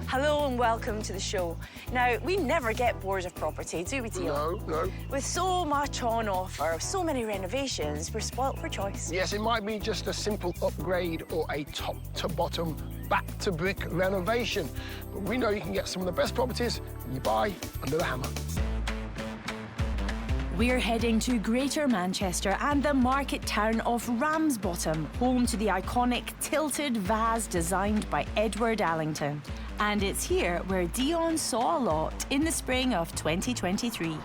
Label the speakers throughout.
Speaker 1: Hello and welcome to the show. Now, we never get bored of property, do we, Dion?
Speaker 2: No.
Speaker 1: With so much on offer, so many renovations, we're spoilt for choice.
Speaker 2: Yes, it might be just a simple upgrade or a top-to-bottom, back-to-brick renovation. But we know you can get some of the best properties you buy under the hammer.
Speaker 3: We're heading to Greater Manchester and the market town of Ramsbottom, home to the iconic tilted vase designed by Edward Allington. And it's here where Dion saw a lot in the spring of 2023.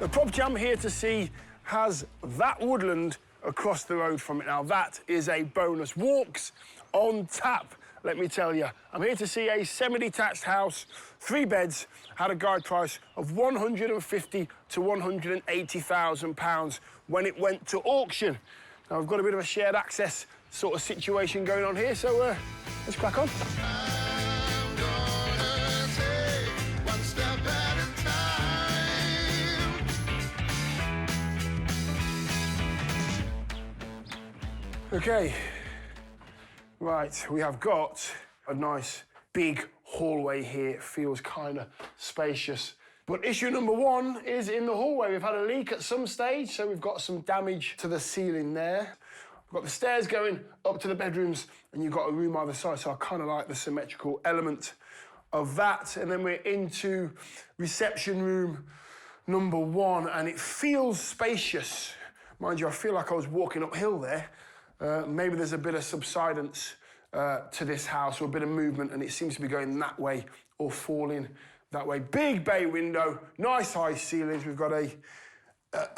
Speaker 2: The property I'm here to see has that woodland across the road from it. Now, that is a bonus. Walks on tap, let me tell you. I'm here to see a semi-detached house, 3 beds, had a guide price of £150,000 to £180,000 when it went to auction. Now, I've got a bit of a shared access sort of situation going on here, so let's crack on. Okay, right, we have got a nice big hallway here. It feels kind of spacious. But issue number 1 is in the hallway. We've had a leak at some stage, so we've got some damage to the ceiling there. We've got the stairs going up to the bedrooms, and you've got a room either side, so I kind of like the symmetrical element of that. And then we're into reception room number 1, and it feels spacious. Mind you, I feel like I was walking uphill there. Maybe there's a bit of subsidence to this house, or a bit of movement, and it seems to be going that way or falling that way. Big bay window, nice high ceilings. We've got a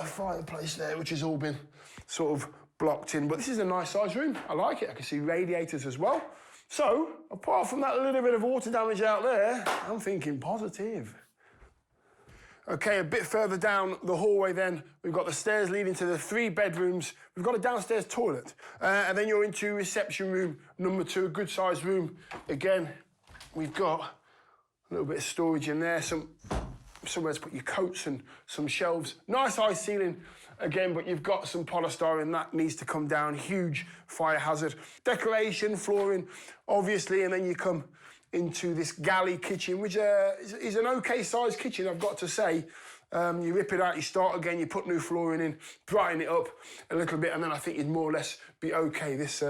Speaker 2: fireplace there, which has all been sort of blocked in. But this is a nice sized room. I like it. I can see radiators as well. So, apart from that little bit of water damage out there, I'm thinking positive. Okay, a bit further down the hallway then, we've got the stairs leading to the 3 bedrooms. We've got a downstairs toilet. And then you're into reception room number 2, a good-sized room. Again, we've got a little bit of storage in there, somewhere to put your coats and some shelves. Nice high ceiling again, but you've got some polystyrene that needs to come down. Huge fire hazard. Decoration, flooring, obviously, and then you come into this galley kitchen, which is an okay-sized kitchen, I've got to say. You rip it out, you start again, you put new flooring in, brighten it up a little bit, and then I think you'd more or less be okay. This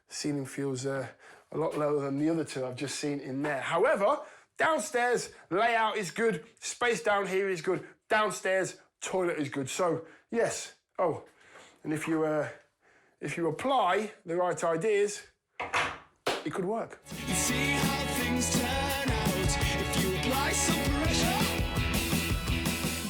Speaker 2: ceiling feels a lot lower than the other 2 I've just seen in there. However, downstairs layout is good, space down here is good, downstairs toilet is good. So, yes. Oh, and if you apply the right ideas, it could work.
Speaker 4: See how things turn out if you apply some pressure.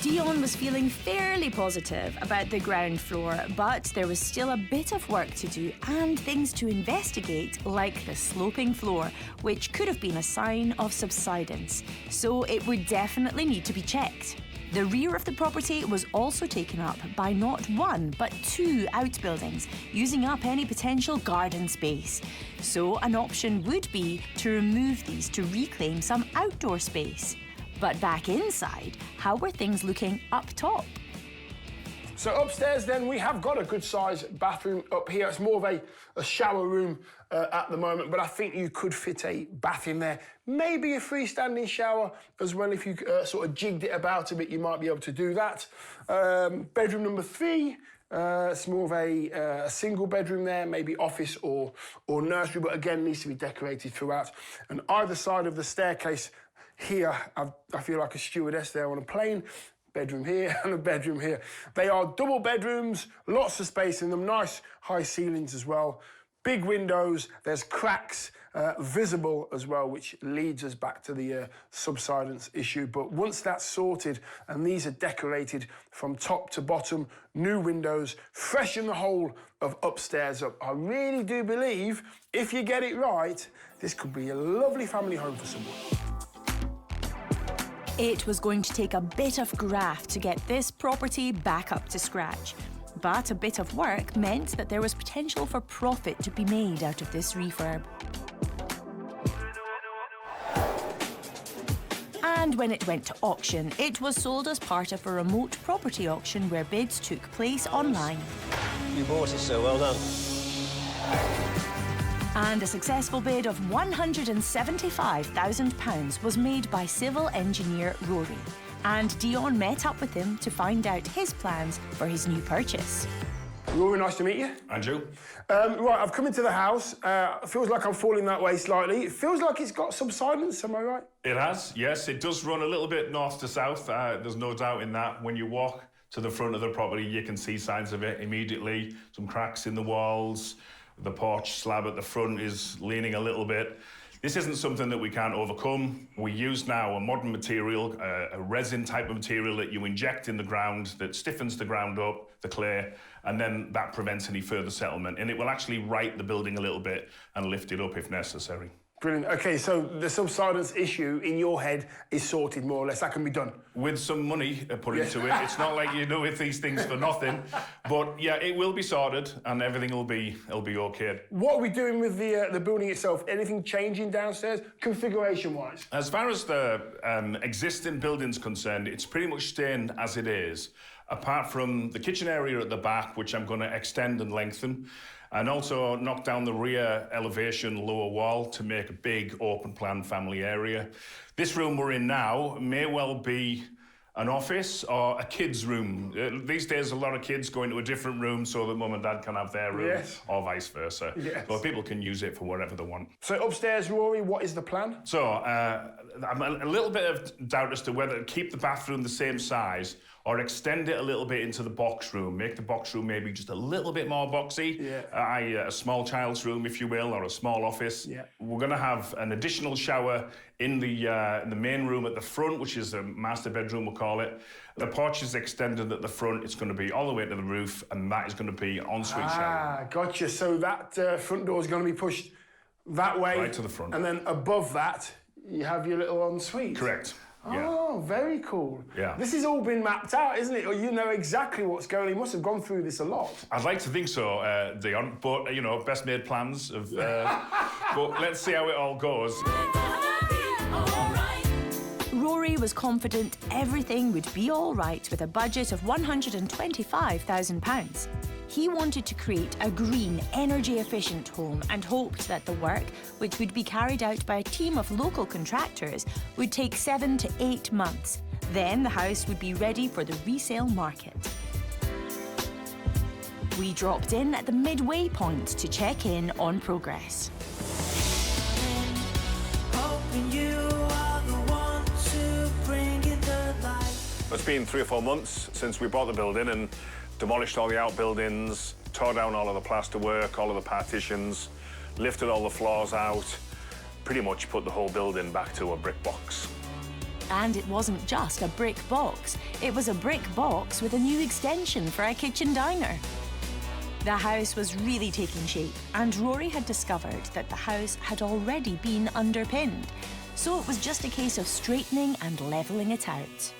Speaker 3: Dion was feeling fairly positive about the ground floor, but there was still a bit of work to do and things to investigate, like the sloping floor, which could have been a sign of subsidence. So it would definitely need to be checked. The rear of the property was also taken up by not 1 but 2 outbuildings, using up any potential garden space. So an option would be to remove these to reclaim some outdoor space. But back inside, how were things looking up top?
Speaker 2: So upstairs then, we have got a good-sized bathroom up here. It's more of a shower room at the moment, but I think you could fit a bath in there. Maybe a freestanding shower as well. If you sort of jigged it about a bit, you might be able to do that. Bedroom number 3, it's more of a single bedroom there, maybe office or nursery, but again, needs to be decorated throughout. And either side of the staircase here, I feel like a stewardess there on a plane. Bedroom here and a bedroom here. They are double bedrooms, lots of space in them, nice high ceilings as well. Big windows, there's cracks visible as well, which leads us back to the subsidence issue. But once that's sorted and these are decorated from top to bottom, new windows, freshen the whole of upstairs up, I really do believe, if you get it right, this could be a lovely family home for someone.
Speaker 3: It was going to take a bit of graft to get this property back up to scratch. But a bit of work meant that there was potential for profit to be made out of this refurb. And when it went to auction, it was sold as part of a remote property auction where bids took place online.
Speaker 5: You bought it, so well done.
Speaker 3: And a successful bid of £175,000 was made by civil engineer Rory. And Dion met up with him to find out his plans for his new purchase.
Speaker 2: Rory, nice to meet you.
Speaker 5: Andrew?
Speaker 2: Right, I've come into the house. Feels like I'm falling that way slightly. It feels like it's got subsidence, am I right?
Speaker 5: It has, yes. It does run a little bit north to south. There's no doubt in that. When you walk to the front of the property, you can see signs of it immediately. Some cracks in the walls. The porch slab at the front is leaning a little bit. This isn't something that we can't overcome. We use now a modern material, a resin type of material that you inject in the ground that stiffens the ground up, the clay, and then that prevents any further settlement. And it will actually right the building a little bit and lift it up if necessary.
Speaker 2: Brilliant. OK, so the subsidence issue in your head is sorted, more or less. That can be done.
Speaker 5: With some money put into it. It's not like you do with these things for nothing. But yeah, it will be sorted and everything will be OK.
Speaker 2: What are we doing with the building itself? Anything changing downstairs, configuration-wise?
Speaker 5: As far as the existing building's concerned, it's pretty much staying as it is, apart from the kitchen area at the back, which I'm going to extend and lengthen, and also knock down the rear elevation lower wall to make a big open plan family area. This room we're in now may well be an office or a kid's room. These days, a lot of kids go into a different room so that mum and dad can have their room,
Speaker 2: yes,
Speaker 5: or vice versa.
Speaker 2: Yes.
Speaker 5: So people can use it for whatever they want.
Speaker 2: So upstairs, Rory, what is the plan?
Speaker 5: So I'm a little bit of doubt as to whether to keep the bathroom the same size or extend it a little bit into the box room, make the box room maybe just a little bit more boxy, a small child's room, if you will, or a small office.
Speaker 2: Yeah.
Speaker 5: We're going to have an additional shower in the main room at the front, which is the master bedroom, we'll call it. The porch is extended at the front. It's going to be all the way to the roof, and that is going to be an ensuite shower.
Speaker 2: Ah, gotcha. So that front door is going to be pushed that way.
Speaker 5: Right to the front.
Speaker 2: And then above that, you have your little ensuite.
Speaker 5: Correct.
Speaker 2: Oh, very cool.
Speaker 5: Yeah.
Speaker 2: This has all been mapped out, isn't it? Or you know exactly what's going on. You must have gone through this a lot.
Speaker 5: I'd like to think so, Dion, but, you know, best made plans of... but let's see how it all goes.
Speaker 3: Rory was confident everything would be all right with a budget of £125,000. He wanted to create a green, energy-efficient home and hoped that the work, which would be carried out by a team of local contractors, would take 7 to 8 months. Then the house would be ready for the resale market. We dropped in at the midway point to check in on progress.
Speaker 6: It's been 3 or 4 months since we bought the building and demolished all the outbuildings, tore down all of the plasterwork, all of the partitions, lifted all the floors out, pretty much put the whole building back to a brick box.
Speaker 3: And it wasn't just a brick box. It was a brick box with a new extension for a kitchen diner. The house was really taking shape, and Rory had discovered that the house had already been underpinned. So it was just a case of straightening and levelling it out.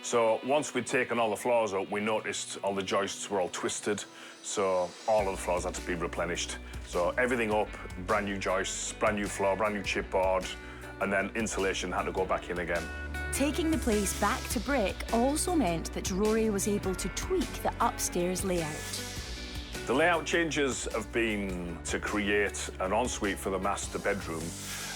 Speaker 6: So once we'd taken all the floors out, we noticed all the joists were all twisted, so all of the floors had to be replenished. So everything up, brand new joists, brand new floor, brand new chipboard, and then insulation had to go back in again.
Speaker 3: Taking the place back to brick also meant that Rory was able to tweak the upstairs layout.
Speaker 6: The layout changes have been to create an ensuite for the master bedroom,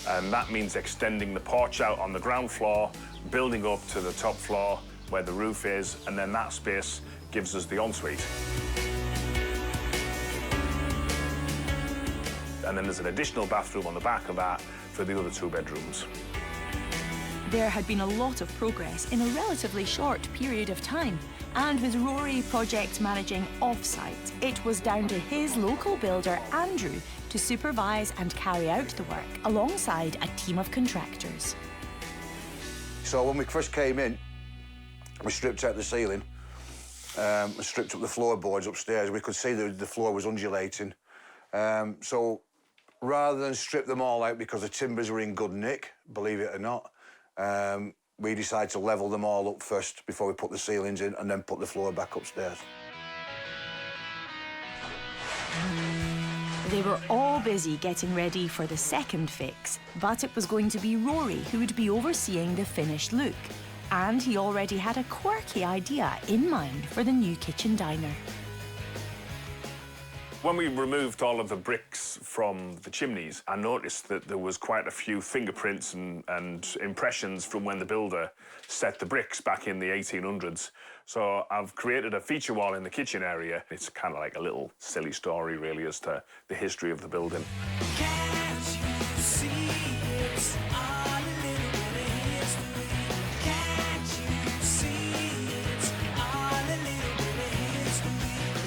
Speaker 6: and that means extending the porch out on the ground floor, building up to the top floor where the roof is, and then that space gives us the ensuite. And then there's an additional bathroom on the back of that for the other 2 bedrooms.
Speaker 3: There had been a lot of progress in a relatively short period of time, and with Rory project managing off-site, it was down to his local builder, Andrew, to supervise and carry out the work alongside a team of contractors.
Speaker 7: So when we first came in, we stripped out the ceiling, we stripped up the floorboards upstairs. We could see the floor was undulating. So rather than strip them all out because the timbers were in good nick, believe it or not, we decided to level them all up first before we put the ceilings in and then put the floor back upstairs.
Speaker 3: They were all busy getting ready for the second fix, but it was going to be Rory who would be overseeing the finished look. And he already had a quirky idea in mind for the new kitchen diner.
Speaker 6: When we removed all of the bricks from the chimneys, I noticed that there was quite a few fingerprints and impressions from when the builder set the bricks back in the 1800s. So I've created a feature wall in the kitchen area. It's kind of like a little silly story, really, as to the history of the building.
Speaker 4: Can't you see it's all a little bit of history? Can't you see it's all a little bit of history?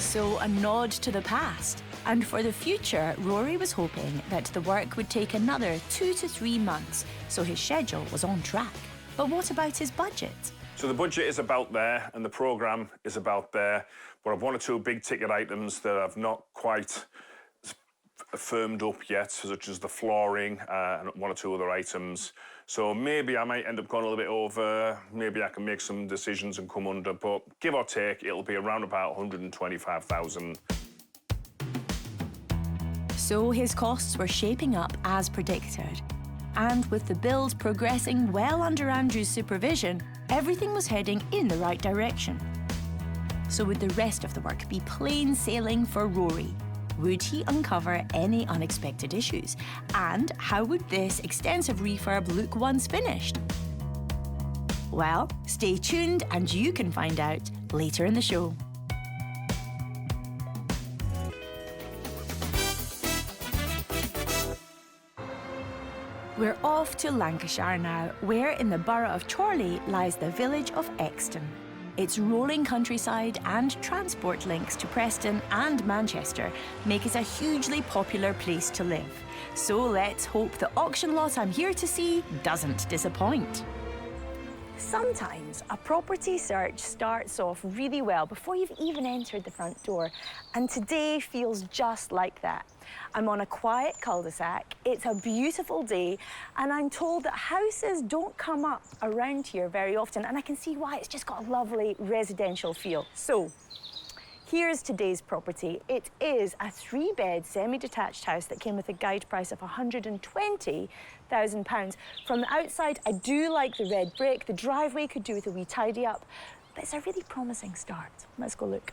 Speaker 3: So a nod to the past. And for the future, Rory was hoping that the work would take another 2 to 3 months, so his schedule was on track. But what about his budget?
Speaker 6: So the budget is about there, and the programme is about there. But I've 1 or 2 big ticket items that I've not quite firmed up yet, such as the flooring and 1 or 2 other items. So maybe I might end up going a little bit over, maybe I can make some decisions and come under, but give or take, it'll be around about 125,000.
Speaker 3: So his costs were shaping up as predicted. And with the build progressing well under Andrew's supervision, everything was heading in the right direction. So would the rest of the work be plain sailing for Rory? Would he uncover any unexpected issues? And how would this extensive refurb look once finished? Well, stay tuned and you can find out later in the show. We're off to Lancashire now, where in the borough of Chorley lies the village of Exton. Its rolling countryside and transport links to Preston and Manchester make it a hugely popular place to live. So let's hope the auction lot I'm here to see doesn't disappoint.
Speaker 1: Sometimes a property search starts off really well before you've even entered the front door, and today feels just like that. I'm on a quiet cul-de-sac, it's a beautiful day, and I'm told that houses don't come up around here very often, and I can see why. It's just got a lovely residential feel. So, here's today's property. It is a 3-bed semi-detached house that came with a guide price of £120,000. From the outside, I do like the red brick. The driveway could do with a wee tidy up, but it's a really promising start. Let's go look.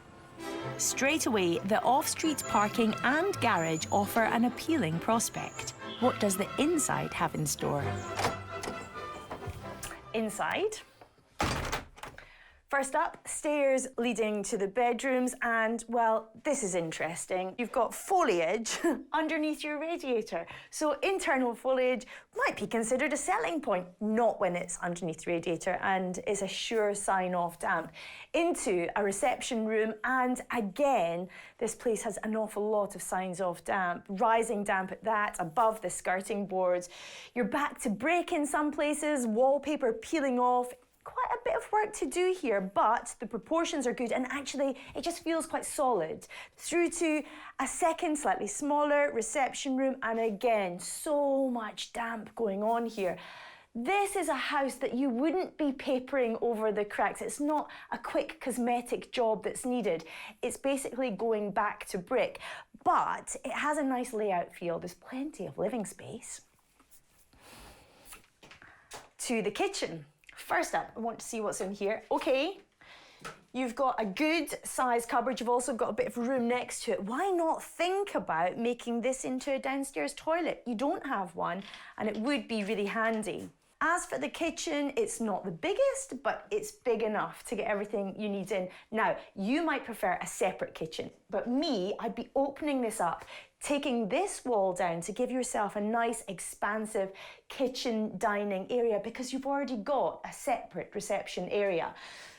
Speaker 3: Straight away, the off-street parking and garage offer an appealing prospect. What does the inside have in store?
Speaker 1: Inside. First up, stairs leading to the bedrooms, and, well, this is interesting. You've got foliage underneath your radiator. So internal foliage might be considered a selling point, not when it's underneath the radiator and is a sure sign of damp. Into a reception room, and again, this place has an awful lot of signs of damp. Rising damp at that, above the skirting boards. You're back to brick in some places, wallpaper peeling off. Quite a bit of work to do here, but the proportions are good, and actually it just feels quite solid. Through to a second, slightly smaller reception room, and again, so much damp going on here. This is a house that you wouldn't be papering over the cracks. It's not a quick cosmetic job that's needed. It's basically going back to brick, but it has a nice layout feel. There's plenty of living space. To the kitchen. First up, I want to see what's in here. Okay, you've got a good size cupboard. You've also got a bit of room next to it. Why not think about making this into a downstairs toilet? You don't have one, and it would be really handy. As for the kitchen, it's not the biggest, but it's big enough to get everything you need in. Now, you might prefer a separate kitchen, but me, I'd be opening this up, taking this wall down to give yourself a nice, expansive kitchen dining area, because you've already got a separate reception area.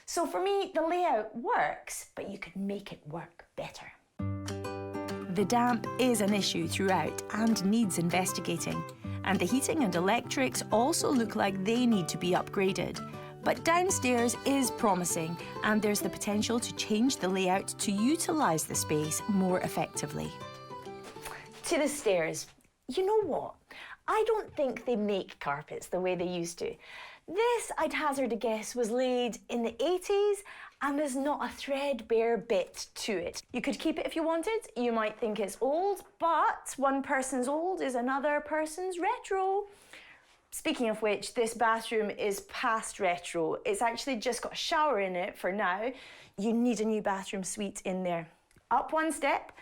Speaker 1: So for me, the layout works, but you could make it work better.
Speaker 3: The damp is an issue throughout and needs investigating. And the heating and electrics also look like they need to be upgraded. But downstairs is promising, and there's the potential to change the layout to utilise the space more effectively.
Speaker 1: To the stairs. You know what? I don't think they make carpets the way they used to. This, I'd hazard a guess, was laid in the 80s, and there's not a threadbare bit to it. You could keep it if you wanted. You might think it's old, but one person's old is another person's retro. Speaking of which, this bathroom is past retro. It's actually just got a shower in it for now. You need a new bathroom suite in there. Up one step,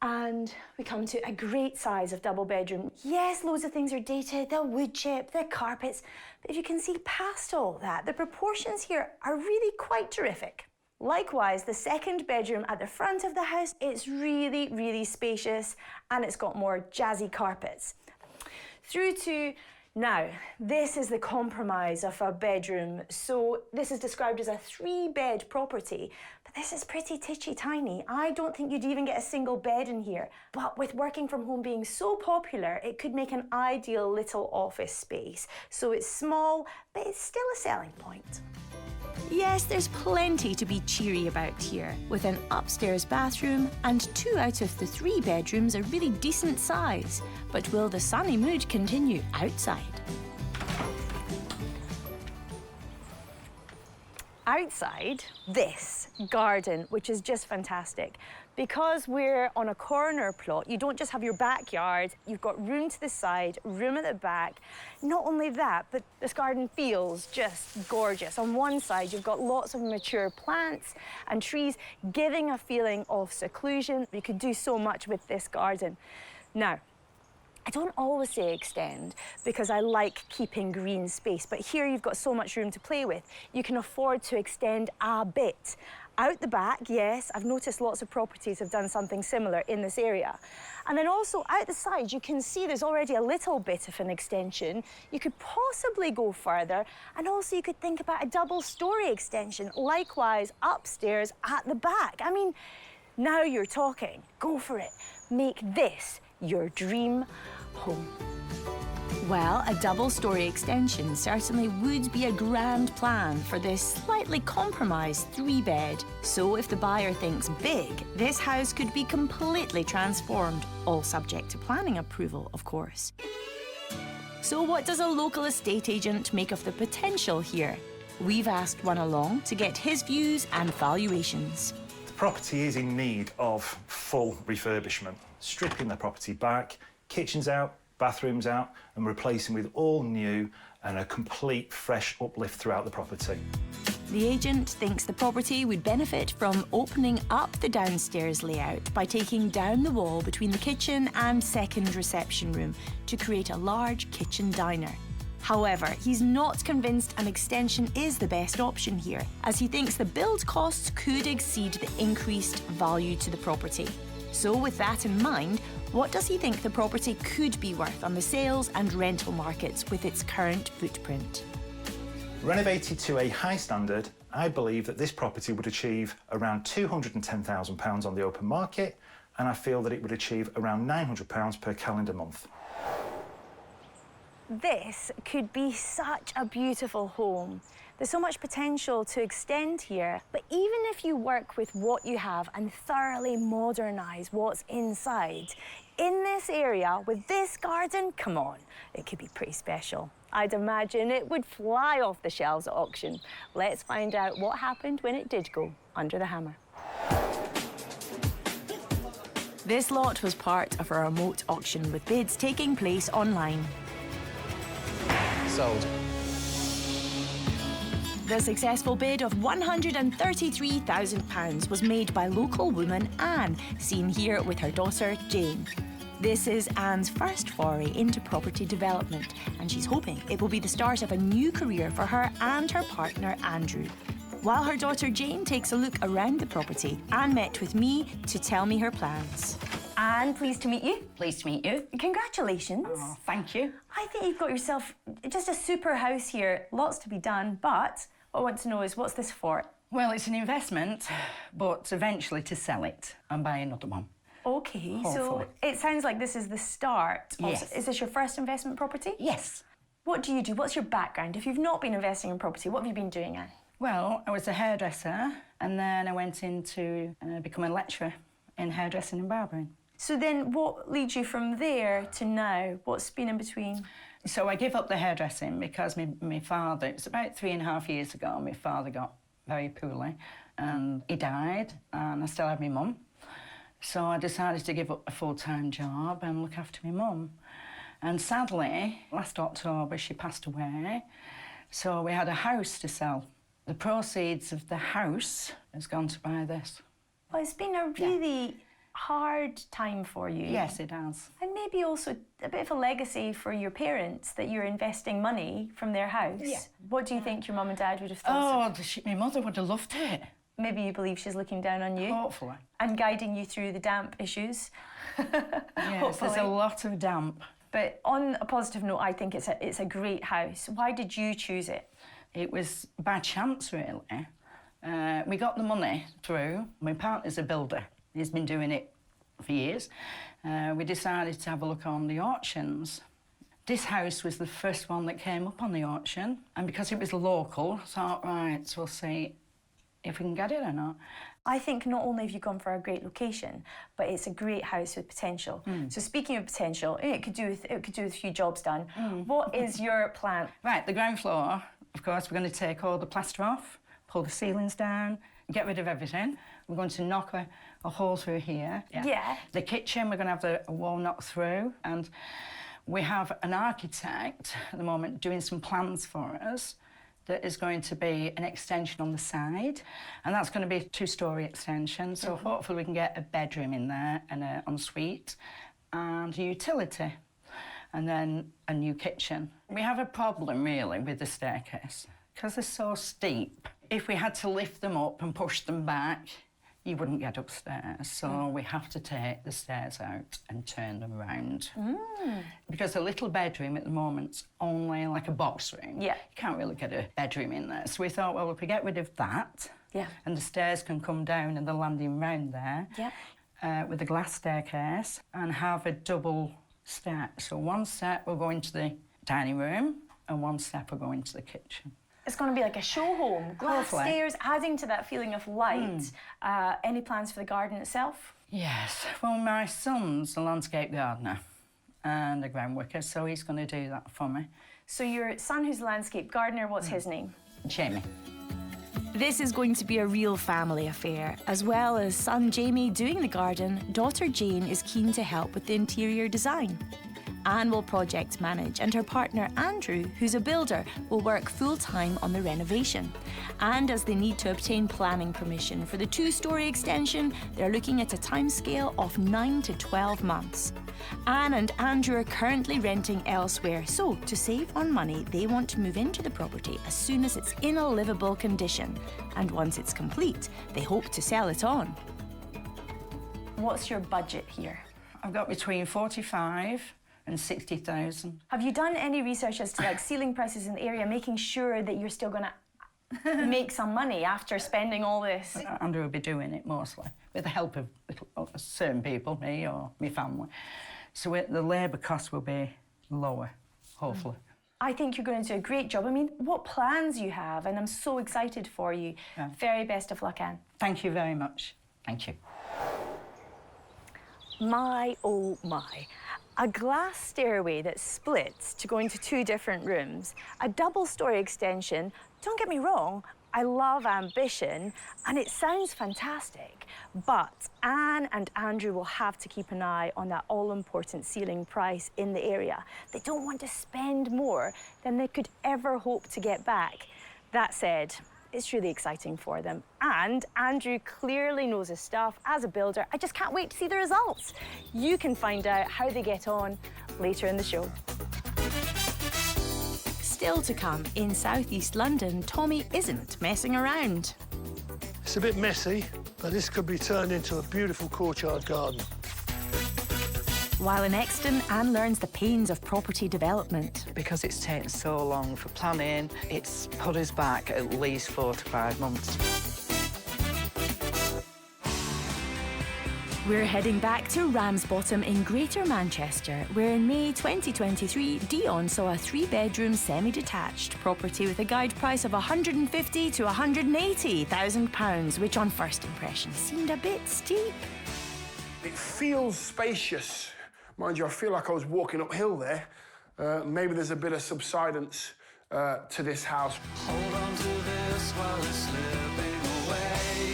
Speaker 1: And we come to a great size of double bedroom. Yes, loads of things are dated, the wood chip, the carpets, but if you can see past all that, the proportions here are really quite terrific. Likewise, the second bedroom at the front of the house, it's really, really spacious and it's got more jazzy carpets. Through to now, this is the compromise of a bedroom. So this is described as a 3-bed property, but this is pretty titchy tiny. I don't think you'd even get a single bed in here. But with working from home being so popular, it could make an ideal little office space. So it's small, but it's still a selling point.
Speaker 3: Yes, there's plenty to be cheery about here, with an upstairs bathroom and 2 out of the 3 bedrooms a really decent size. But will the sunny mood continue outside?
Speaker 1: Outside, this garden, which is just fantastic. Because we're on a corner plot, you don't just have your backyard, you've got room to the side, room at the back. Not only that, but this garden feels just gorgeous. On one side, you've got lots of mature plants and trees, giving a feeling of seclusion. You could do so much with this garden. Now, I don't always say extend because I like keeping green space, but here you've got so much room to play with. You can afford to extend a bit. Out the back, yes, I've noticed lots of properties have done something similar in this area. And then also out the side, you can see there's already a little bit of an extension. You could possibly go further, and also you could think about a double-storey extension, likewise upstairs at the back. I mean, now you're talking. Go for it. Make this your dream home.
Speaker 3: Well, a double-storey extension certainly would be a grand plan for this slightly compromised 3-bed. So if the buyer thinks big, this house could be completely transformed, all subject to planning approval, of course. So what does a local estate agent make of the potential here? We've asked one along to get his views and valuations.
Speaker 8: The property is in need of full refurbishment, stripping the property back, kitchens out, bathrooms out, and replacing with all new and a complete fresh uplift throughout the property.
Speaker 3: The agent thinks the property would benefit from opening up the downstairs layout by taking down the wall between the kitchen and second reception room to create a large kitchen diner. However, he's not convinced an extension is the best option here, as he thinks the build costs could exceed the increased value to the property. So with that in mind, what does he think the property could be worth on the sales and rental markets with its current footprint?
Speaker 8: Renovated to a high standard, I believe that this property would achieve around £210,000 on the open market, and I feel that it would achieve around £900 per calendar month.
Speaker 1: This could be such a beautiful home. There's so much potential to extend here, but even if you work with what you have and thoroughly modernise what's inside, in this area with this garden, come on, it could be pretty special. I'd imagine it would fly off the shelves at auction. Let's find out what happened when it did go under the hammer.
Speaker 3: This lot was part of a remote auction with bids taking place online.
Speaker 9: Sold.
Speaker 3: The successful bid of £133,000 was made by local woman Anne, seen here with her daughter Jane. This is Anne's first foray into property development, and she's hoping it will be the start of a new career for her and her partner Andrew. While her daughter Jane takes a look around the property, Anne met with me to tell me her plans.
Speaker 1: Anne, pleased to meet you.
Speaker 10: Pleased to meet you.
Speaker 1: Congratulations.
Speaker 10: Oh, thank you.
Speaker 1: I think you've got yourself just a super house here. Lots to be done, but what I want to know is what's this for?
Speaker 10: Well, it's an investment, but eventually to sell it and buy another one.
Speaker 1: Okay, so
Speaker 10: Hopefully.
Speaker 1: it sounds like this is the start.
Speaker 10: Yes.
Speaker 1: Is this your first investment property?
Speaker 10: Yes.
Speaker 1: What do you do? What's your background? If you've not been investing in property, what have you been doing, Anne?
Speaker 10: Well, I was a hairdresser, and then I went into becoming a lecturer in hairdressing and barbering.
Speaker 1: So then what leads you from there to now? What's been in between?
Speaker 10: So I gave up the hairdressing because my father, it was about 3.5 years ago, my father got very poorly and he died, and I still have my mum. So I decided to give up a full-time job and look after my mum. And sadly, last October she passed away, so we had a house to sell. The proceeds of the house has gone to buy this.
Speaker 1: Well, it's been a really hard time for you.
Speaker 10: Yes, it has.
Speaker 1: And maybe also a bit of a legacy for your parents that you're investing money from their house.
Speaker 10: Yeah.
Speaker 1: What do you think your mum and dad would have thought?
Speaker 10: Oh, my mother would have loved it.
Speaker 1: Maybe you believe she's looking down on you
Speaker 10: Hopefully.
Speaker 1: and guiding you through the damp issues.
Speaker 10: Yes, there's a lot of damp.
Speaker 1: But on a positive note, I think it's a great house. Why did you choose it?
Speaker 10: It was by chance, really. We got the money through. My partner's a builder. He's been doing it for years. We decided to have a look on the auctions. This house was the first one that came up on the auction, and because it was local, I thought, right, so we'll see if we can get it or not.
Speaker 1: I think not only have you gone for a great location, but it's a great house with potential. So speaking of potential, it could do with a few jobs done. What is your plan?
Speaker 10: Right, the ground floor, of course, we're going to take all the plaster off, pull the ceilings down, get rid of everything. We're going to knock a hole through here.
Speaker 1: Yeah.
Speaker 10: The kitchen, we're going to have the wall knocked through, and we have an architect at the moment doing some plans for us that is going to be an extension on the side, and that's going to be a 2-storey extension, so hopefully we can get a bedroom in there and an ensuite and a utility, and then a new kitchen. We have a problem, really, with the staircase, because they're so steep. If we had to lift them up and push them back, you wouldn't get upstairs, so we have to take the stairs out and turn them around. Because the little bedroom at the moment's only like a box room.
Speaker 1: Yeah.
Speaker 10: You can't really get a bedroom in there. So we thought, well, if we get rid of that, and the stairs can come down and the landing round there, with a glass staircase, and have a double step. So one step will go into the dining room, and one step will go into the kitchen.
Speaker 1: It's going to be like a show home. Glass
Speaker 10: Hopefully.
Speaker 1: stairs, adding to that feeling of light. Any plans for the garden itself?
Speaker 10: Yes. Well, my son's a landscape gardener and a ground worker, so he's going to do that for me.
Speaker 1: So your son, who's a landscape gardener, what's his name?
Speaker 10: Jamie.
Speaker 3: This is going to be a real family affair. As well as son Jamie doing the garden, daughter Jane is keen to help with the interior design. Anne will project manage, and her partner Andrew, who's a builder, will work full-time on the renovation. And as they need to obtain planning permission for the 2-storey extension, they're looking at a timescale of 9 to 12 months. Anne and Andrew are currently renting elsewhere, so to save on money, they want to move into the property as soon as it's in a livable condition. And once it's complete, they hope to sell it on.
Speaker 1: What's your budget here?
Speaker 10: I've got between 45 and 60,000.
Speaker 1: Have you done any research as to like ceiling prices in the area, making sure that you're still going to make some money after spending all this?
Speaker 10: Andrew will be doing it mostly, with the help of certain people, me or my family. So the labour cost will be lower, hopefully.
Speaker 1: I think you're going to do a great job. I mean, what plans you have, and I'm so excited for you.
Speaker 10: Yeah.
Speaker 1: Very best of luck, Anne.
Speaker 10: Thank you very much. Thank you.
Speaker 1: My, oh my. A glass stairway that splits to go into 2 different rooms, a double-storey extension. Don't get me wrong, I love ambition, and it sounds fantastic, but Anne and Andrew will have to keep an eye on that all-important ceiling price in the area. They don't want to spend more than they could ever hope to get back. That said, it's really exciting for them. And Andrew clearly knows his stuff as a builder. I just can't wait to see the results. You can find out how they get on later in the show.
Speaker 3: Still to come, in southeast London, Tommy isn't messing around.
Speaker 9: It's a bit messy, but this could be turned into a beautiful courtyard garden.
Speaker 3: While in Exton, Anne learns the pains of property development.
Speaker 11: Because it's taken so long for planning, it's put us back at least 4 to 5 months.
Speaker 3: We're heading back to Ramsbottom in Greater Manchester, where in May 2023, Dion saw a 3-bedroom semi-detached property with a guide price of £150,000 to £180,000, which on first impression seemed a bit steep.
Speaker 2: It feels spacious. Mind you, I feel like I was walking uphill there. Maybe there's a bit of subsidence to this house.
Speaker 4: Hold on to this while it's slipping away.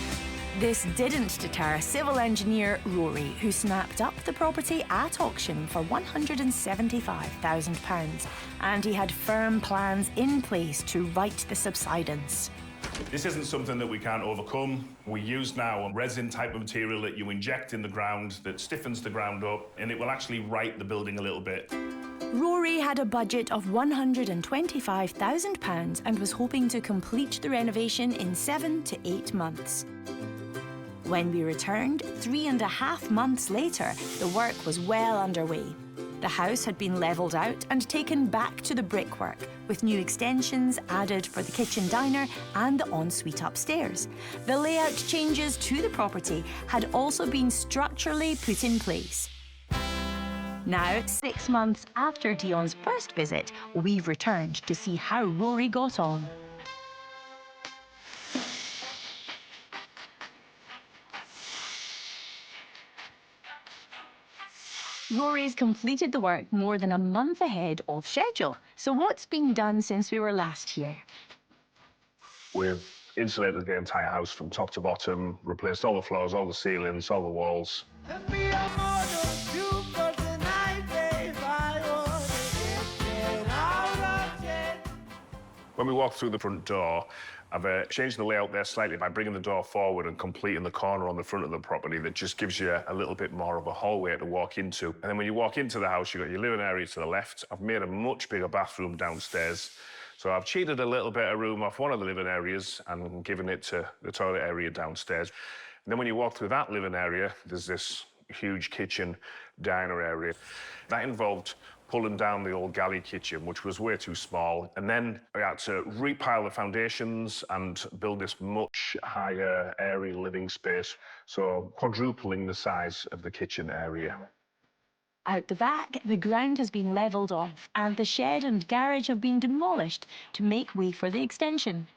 Speaker 3: This didn't deter civil engineer Rory, who snapped up the property at auction for £175,000, and he had firm plans in place to right the subsidence.
Speaker 5: This isn't something that we can't overcome. We use now a resin type of material that you inject in the ground that stiffens the ground up, and it will actually right the building a little bit.
Speaker 3: Rory had a budget of £125,000 and was hoping to complete the renovation in 7 to 8 months. When we returned, 3.5 months later, the work was well underway. The house had been levelled out and taken back to the brickwork, with new extensions added for the kitchen diner and the ensuite upstairs. The layout changes to the property had also been structurally put in place. Now, 6 months after Dion's first visit, we've returned to see how Rory got on. Rory's completed the work more than a month ahead of schedule. So what's been done since we were last here?
Speaker 6: We've insulated the entire house from top to bottom, replaced all the floors, all the ceilings, all the walls. When we walk through the front door, I've changed the layout there slightly by bringing the door forward and completing the corner on the front of the property that just gives you a little bit more of a hallway to walk into. And then when you walk into the house, you've got your living area to the left. I've made a much bigger bathroom downstairs. So I've cheated a little bit of room off one of the living areas and given it to the toilet area downstairs. And then when you walk through that living area, there's this huge kitchen diner area. That involved pulling down the old galley kitchen, which was way too small. And then we had to repile the foundations and build this much higher, airy living space. So quadrupling the size of the kitchen area.
Speaker 3: Out the back, the ground has been levelled off and the shed and garage have been demolished to make way for the extension.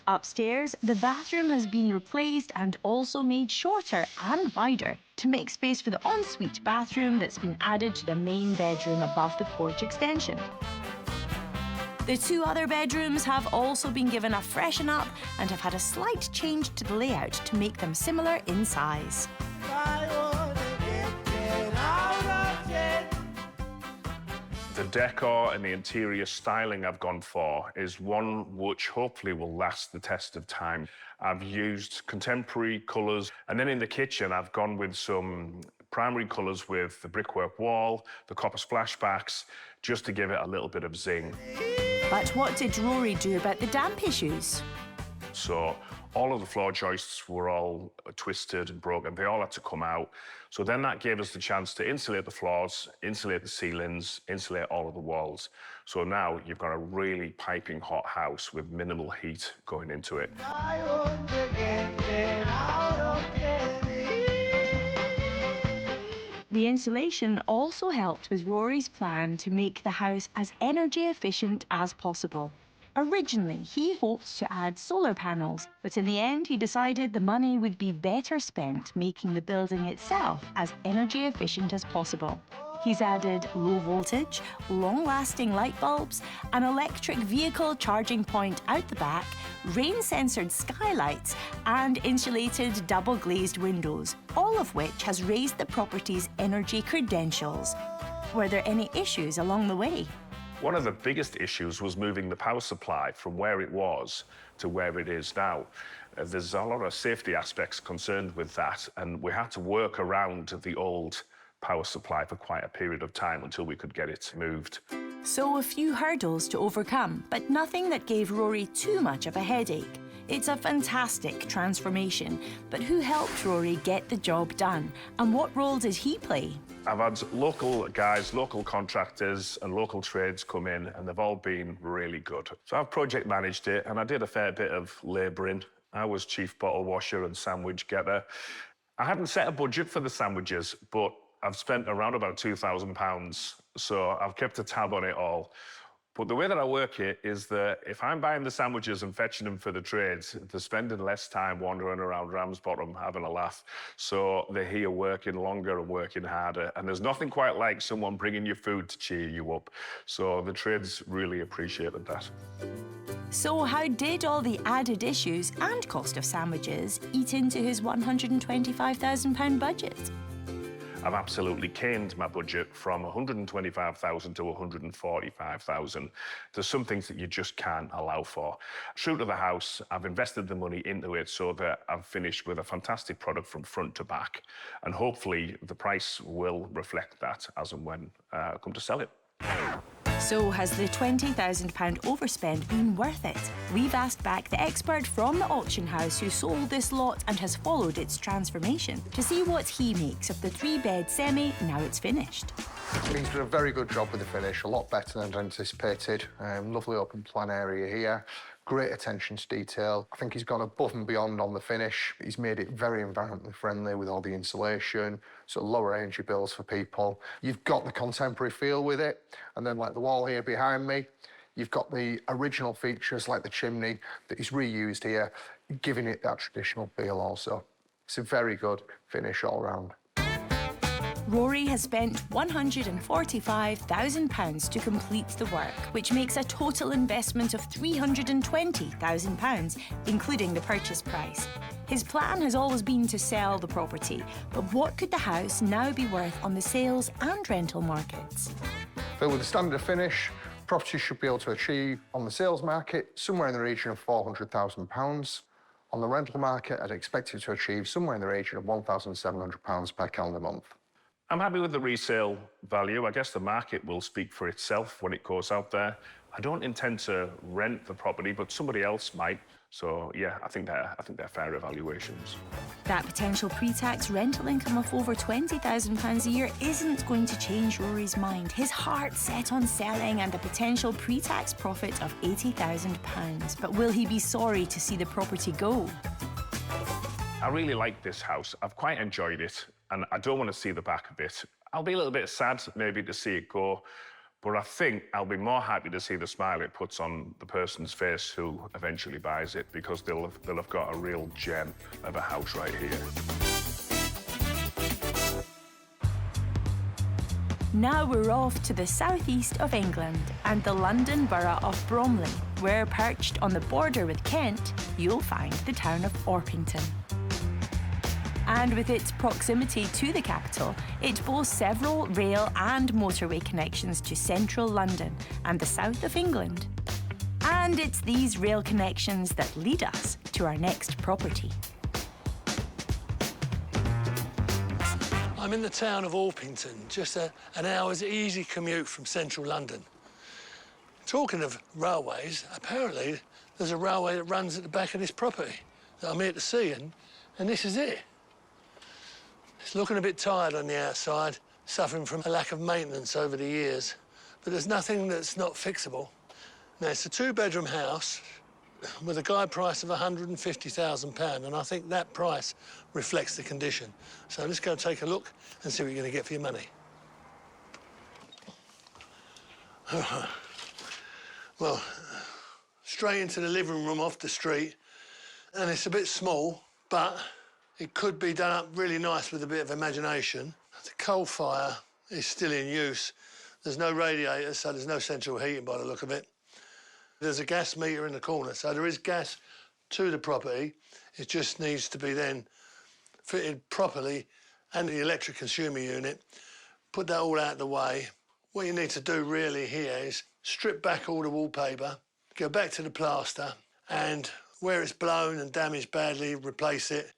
Speaker 3: Upstairs, the bathroom has been replaced and also made shorter and wider to make space for the ensuite bathroom that's been added to the main bedroom above the porch extension. The 2 other bedrooms have also been given a freshen up and have had a slight change to the layout to make them similar in size.
Speaker 6: The decor and the interior styling I've gone for is one which hopefully will last the test of time. I've used contemporary colours, and then in the kitchen I've gone with some primary colours with the brickwork wall, the copper splashbacks, just to give it a little bit of zing.
Speaker 3: But what did Rory do about the damp issues?
Speaker 6: So all of the floor joists were all twisted and broken. They all had to come out. So then that gave us the chance to insulate the floors, insulate the ceilings, insulate all of the walls. So now you've got a really piping hot house with minimal heat going into it.
Speaker 3: The insulation also helped with Rory's plan to make the house as energy efficient as possible. Originally, he hoped to add solar panels, but in the end he decided the money would be better spent making the building itself as energy efficient as possible. He's added low voltage, long-lasting light bulbs, an electric vehicle charging point out the back, rain-censored skylights and insulated double-glazed windows, all of which has raised the property's energy credentials. Were there any issues along the way?
Speaker 6: One of the biggest issues was moving the power supply from where it was to where it is now. There's a lot of safety aspects concerned with that, and we had to work around the old power supply for quite a period of time until we could get it moved.
Speaker 3: So a few hurdles to overcome, but nothing that gave Rory too much of a headache. It's a fantastic transformation, but who helped Rory get the job done, and what role did he play?
Speaker 6: I've had local guys, local contractors and local trades come in, and they've all been really good. So I've project managed it, and I did a fair bit of labouring. I was chief bottle washer and sandwich getter. I hadn't set a budget for the sandwiches, but I've spent around about £2,000, so I've kept a tab on it all. But the way that I work it is that if I'm buying the sandwiches and fetching them for the trades, they're spending less time wandering around Ramsbottom having a laugh. So they're here working longer and working harder. And there's nothing quite like someone bringing you food to cheer you up. So the trades really appreciated that.
Speaker 3: So how did all the added issues and cost of sandwiches eat into his £125,000 budget?
Speaker 6: I've absolutely caned my budget from 125,000 to 145,000. There's some things that you just can't allow for. True to the house, I've invested the money into it so that I've finished with a fantastic product from front to back, and hopefully the price will reflect that as and when I come to sell it.
Speaker 3: So has the £20,000 overspend been worth it? We've asked back the expert from the auction house who sold this lot and has followed its transformation to see what he makes of the 3-bed semi now it's finished.
Speaker 12: He's done a very good job with the finish, a lot better than anticipated. Lovely open plan area here, great attention to detail. I think he's gone above and beyond on the finish. He's made it very environmentally friendly with all the insulation, so lower energy bills for people. You've got the contemporary feel with it, and then like the wall here behind me, you've got the original features like the chimney that he's reused here, giving it that traditional feel also. It's a very good finish all round.
Speaker 3: Rory has spent £145,000 to complete the work, which makes a total investment of £320,000, including the purchase price. His plan has always been to sell the property, but what could the house now be worth on the sales and rental markets?
Speaker 12: But with the standard finish, property should be able to achieve on the sales market somewhere in the region of £400,000. On the rental market, I'd expect it to achieve somewhere in the region of £1,700 per calendar month.
Speaker 6: I'm happy with the resale value. I guess the market will speak for itself when it goes out there. I don't intend to rent the property, but somebody else might. So yeah, I think they're fair evaluations.
Speaker 3: That potential pre-tax rental income of over £20,000 a year isn't going to change Rory's mind. His heart's set on selling and a potential pre-tax profit of £80,000. But will he be sorry to see the property go?
Speaker 6: I really like this house. I've quite enjoyed it, and I don't want to see the back of it. I'll be a little bit sad maybe to see it go, but I think I'll be more happy to see the smile it puts on the person's face who eventually buys it, because they'll have got a real gem of a house right here.
Speaker 3: Now we're off to the southeast of England and the London borough of Bromley, where perched on the border with Kent, you'll find the town of Orpington. And with its proximity to the capital, it boasts several rail and motorway connections to central London and the south of England. And it's these rail connections that lead us to our next property.
Speaker 9: I'm in the town of Orpington, just an hour's easy commute from central London. Talking of railways, apparently there's a railway that runs at the back of this property that I'm here to see, and this is it. It's looking a bit tired on the outside, suffering from a lack of maintenance over the years, but there's nothing that's not fixable. Now, it's a 2-bedroom house with a guide price of £150,000, and I think that price reflects the condition. So let's go take a look and see what you're going to get for your money. Well, straight into the living room off the street, and it's a bit small, but it could be done up really nice with a bit of imagination. The coal fire is still in use. There's no radiator, so there's no central heating by the look of it. There's a gas meter in the corner, so there is gas to the property. It just needs to be then fitted properly, and the electric consumer unit. Put that all out of the way. What you need to do really here is strip back all the wallpaper, go back to the plaster, and where it's blown and damaged badly, replace it,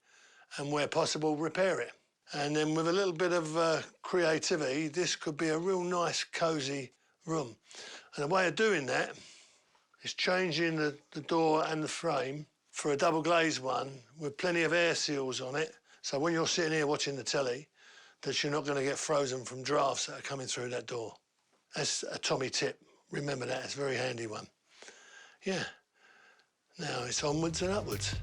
Speaker 9: and where possible, repair it. And then with a little bit of creativity, this could be a real nice, cosy room. And the way of doing that is changing the door and the frame for a double glazed one with plenty of air seals on it. So when you're sitting here watching the telly, that you're not going to get frozen from drafts that are coming through that door. That's a Tommy tip. Remember that, it's a very handy one. Yeah. Now it's onwards and upwards.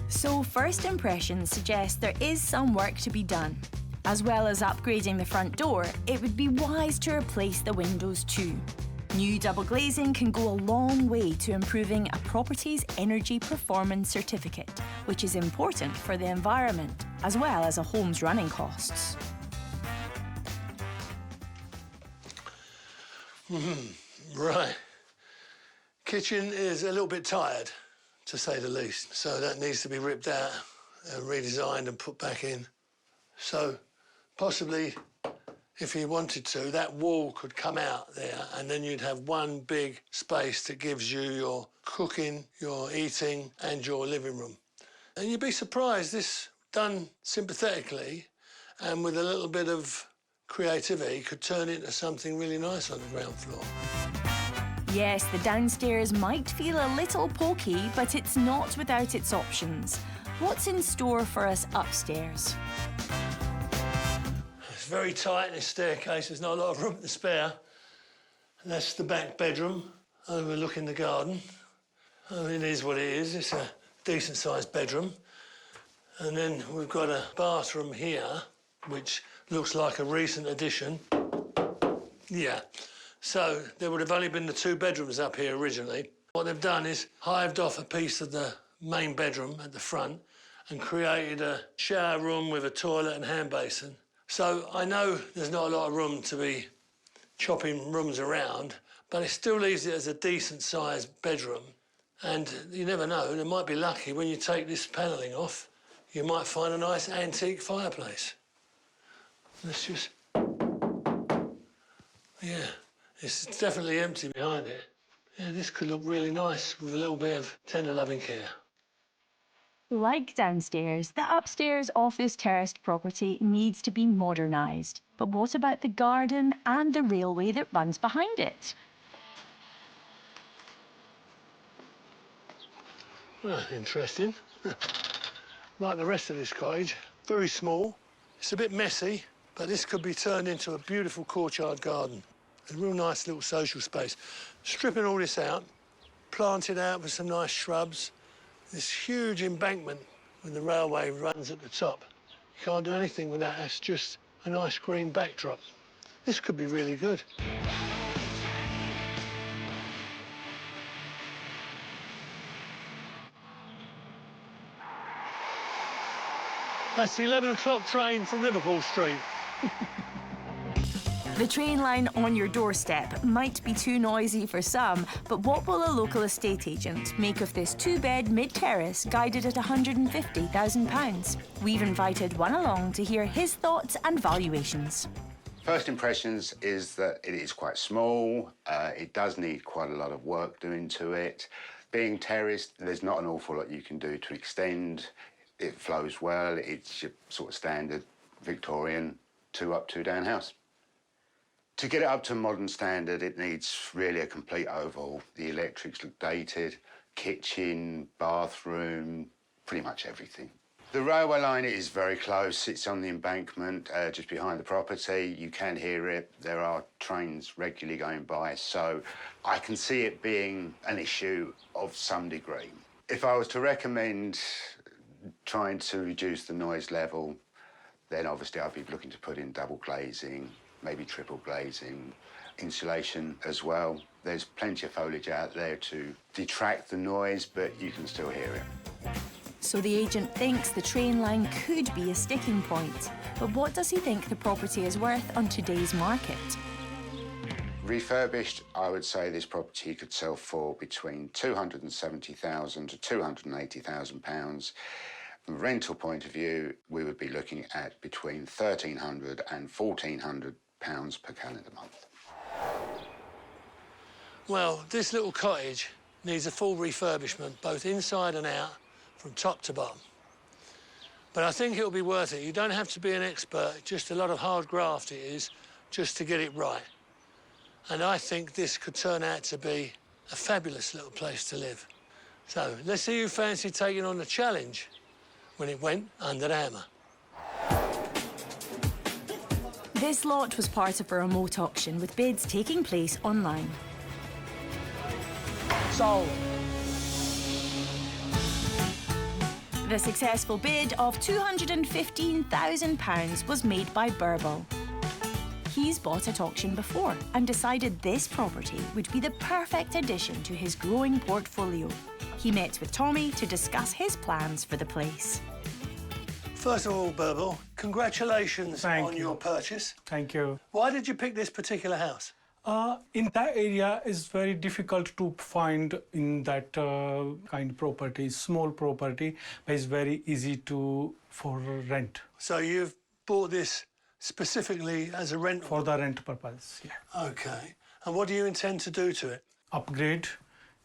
Speaker 3: So first impressions suggest there is some work to be done. As well as upgrading the front door, it would be wise to replace the windows too. New double glazing can go a long way to improving a property's energy performance certificate, which is important for the environment, as well as a home's running costs.
Speaker 9: Right. Kitchen is a little bit tired, to say the least, so that needs to be ripped out and redesigned and put back in. So possibly, if you wanted to, that wall could come out there and then you'd have one big space that gives you your cooking, your eating and your living room. And you'd be surprised, this done sympathetically and with a little bit of creativity could turn into something really nice on the ground floor.
Speaker 3: Yes, the downstairs might feel a little pokey, but it's not without its options. What's in store for us upstairs?
Speaker 9: It's very tight in this staircase, there's not a lot of room to spare. And that's the back bedroom, overlooking the garden. I mean, it is what it is, it's a decent-sized bedroom. And then we've got a bathroom here, which looks like a recent addition. Yeah, so there would have only been the 2 bedrooms up here originally. What they've done is hived off a piece of the main bedroom at the front and created a shower room with a toilet and hand basin. So I know there's not a lot of room to be chopping rooms around, but it still leaves it as a decent-sized bedroom. And you never know, they might be lucky when you take this panelling off, you might find a nice antique fireplace. Let's just... Yeah, it's definitely empty behind it. Yeah, this could look really nice with a little bit of tender loving care.
Speaker 3: Like downstairs, the upstairs of this terraced property needs to be modernised. But what about the garden and the railway that runs behind it?
Speaker 9: Well, interesting. Like the rest of this cottage, very small. It's a bit messy, but this could be turned into a beautiful courtyard garden. A real nice little social space. Stripping all this out, planted out with some nice shrubs, this huge embankment when the railway runs at the top. You can't do anything with that, that's just a nice green backdrop. This could be really good. That's the 11 o'clock train from Liverpool Street.
Speaker 3: The train line on your doorstep might be too noisy for some, but what will a local estate agent make of this 2-bed mid-terrace guided at £150,000? We've invited one along to hear his thoughts and valuations.
Speaker 13: First impressions is that it is quite small. It does need quite a lot of work doing to it. Being terraced, there's not an awful lot you can do to extend. It flows well. It's your sort of standard Victorian 2-up, 2-down house. To get it up to modern standard, it needs really a complete overhaul. The electrics look dated, kitchen, bathroom, pretty much everything. The railway line is very close. It's on the embankment just behind the property. You can hear it. There are trains regularly going by, so I can see it being an issue of some degree. If I was to recommend trying to reduce the noise level, then obviously I'd be looking to put in double glazing, maybe triple glazing, insulation as well. There's plenty of foliage out there to detract the noise, but you can still hear it.
Speaker 3: So the agent thinks the train line could be a sticking point. But what does he think the property is worth on today's market?
Speaker 13: Refurbished, I would say this property could sell for between £270,000 to £280,000. From a rental point of view, we would be looking at between £1,300 and £1,400 per calendar month.
Speaker 9: Well, this little cottage needs a full refurbishment, both inside and out, from top to bottom. But I think it'll be worth it. You don't have to be an expert, just a lot of hard graft it is, just to get it right. And I think this could turn out to be a fabulous little place to live. So let's see who fancy taking on the challenge when it went under the hammer.
Speaker 3: This lot was part of a remote auction with bids taking place online.
Speaker 9: Sold.
Speaker 3: The successful bid of £215,000 was made by Burble. He's bought at auction before and decided this property would be the perfect addition to his growing portfolio. He met with Tommy to discuss his plans for the place.
Speaker 9: First of all, Burble, congratulations on your purchase.
Speaker 14: Thank you.
Speaker 9: Why did you pick this particular house?
Speaker 14: In that area is very difficult to find in that kind of property, small property, but it's very easy for rent.
Speaker 9: So you've bought this specifically as a rental?
Speaker 14: For the rent purpose, yeah.
Speaker 9: Okay. And what do you intend to do to it?
Speaker 14: Upgrade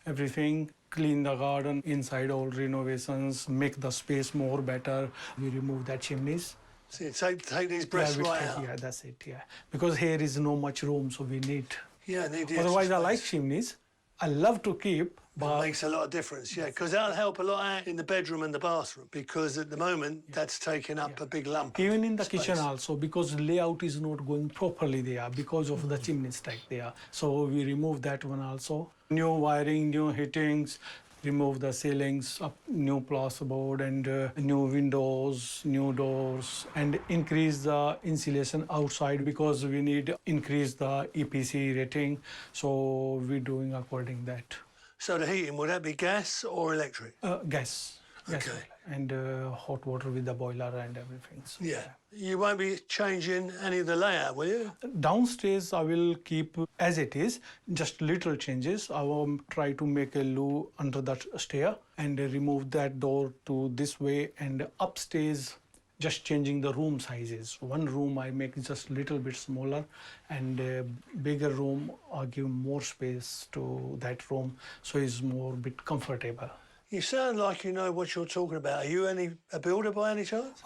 Speaker 14: everything, clean the garden, inside all renovations, make the space more better. We remove the chimneys.
Speaker 9: So you take these breasts right out?
Speaker 14: Yeah, that's it, yeah. Because here is no much room, so we need...
Speaker 9: Yeah, need the
Speaker 14: Otherwise,
Speaker 9: extra
Speaker 14: I like
Speaker 9: space.
Speaker 14: chimneys. I love to keep, but...
Speaker 9: It makes a lot of difference, yeah, because that'll help a lot out in the bedroom and the bathroom, because at the moment, that's taking up a big lump.
Speaker 14: Even in the
Speaker 9: space.
Speaker 14: kitchen also, because layout is not going properly there because of the chimney stack there. So we remove that one also. New wiring, new heatings, remove the ceilings, up new plasterboard and new windows, new doors, and increase the insulation outside because we need increase the EPC rating. So we're doing according that.
Speaker 9: So the heating, would that be gas or electric?
Speaker 14: Gas.
Speaker 9: Okay.
Speaker 14: And hot water with the boiler and everything. So,
Speaker 9: Yeah. You won't be changing any of the layout, will you?
Speaker 14: Downstairs, I will keep as it is, just little changes. I will try to make a loo under that stair and remove that door to this way. And upstairs, just changing the room sizes. One room I make just little bit smaller, and a bigger room I give more space to that room, so it's more bit comfortable.
Speaker 9: You sound like you know what you're talking about. Are you a builder by any chance?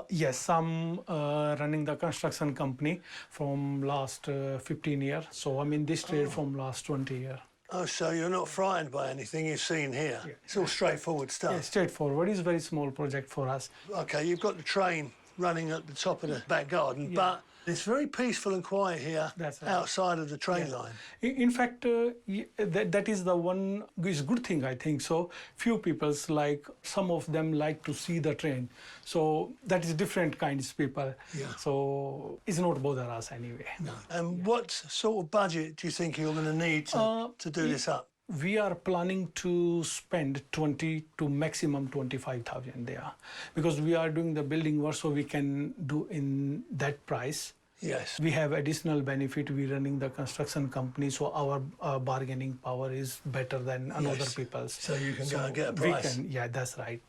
Speaker 14: Yes, I'm running the construction company from last 15 years. So I'm in this trade from last 20 years.
Speaker 9: Oh, so you're not frightened by anything you've seen here? Yeah. It's all straightforward stuff?
Speaker 14: Yeah, straightforward. It's a very small project for us.
Speaker 9: OK, you've got the train running at the top of the back garden, but it's very peaceful and quiet here outside of the train line.
Speaker 14: In fact, that is the one is good thing, I think. So few people's like, some of them like to see the train. So that is different kinds of people.
Speaker 9: Yeah.
Speaker 14: So it's not bother us anyway.
Speaker 9: No. And what sort of budget do you think you're going to need to do this up?
Speaker 14: We are planning to spend 20 to maximum 25,000 there, because we are doing the building work, so we can do in that price.
Speaker 9: Yes.
Speaker 14: We have additional benefit. We're running the construction company, so our bargaining power is better than another people's.
Speaker 9: So you can go and get a price.
Speaker 14: Yeah, that's right.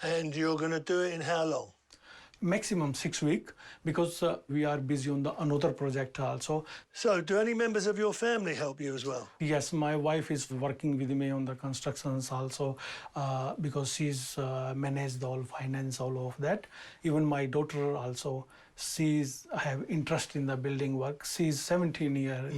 Speaker 9: And you're going to do it in how long?
Speaker 14: Maximum 6 weeks, because we are busy on another project also.
Speaker 9: So do any members of your family help you as well?
Speaker 14: Yes, my wife is working with me on the constructions also, because she's managed all finance, all of that. Even my daughter also, she's have interest in the building work. She's 17 years.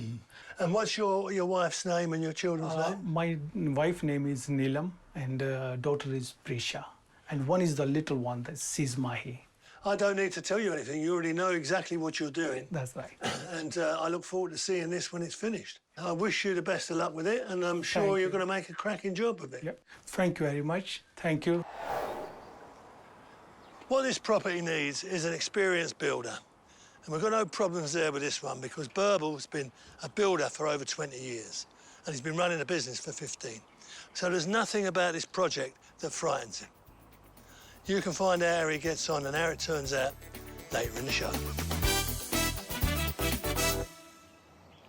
Speaker 9: And what's your wife's name and your children's name?
Speaker 14: My wife's name is Neelam, and daughter is Prisha. And one is the little one, she's Mahi.
Speaker 9: I don't need to tell you anything. You already know exactly what you're doing.
Speaker 14: That's right.
Speaker 9: And I look forward to seeing this when it's finished. I wish you the best of luck with it, and I'm sure you're going to make a cracking job of it.
Speaker 14: Yep. Thank you very much. Thank you.
Speaker 9: What this property needs is an experienced builder. And we've got no problems there with this one, because Burbal's been a builder for over 20 years, and he's been running a business for 15. So there's nothing about this project that frightens him. You can find out how he gets on and how it turns out later in the show.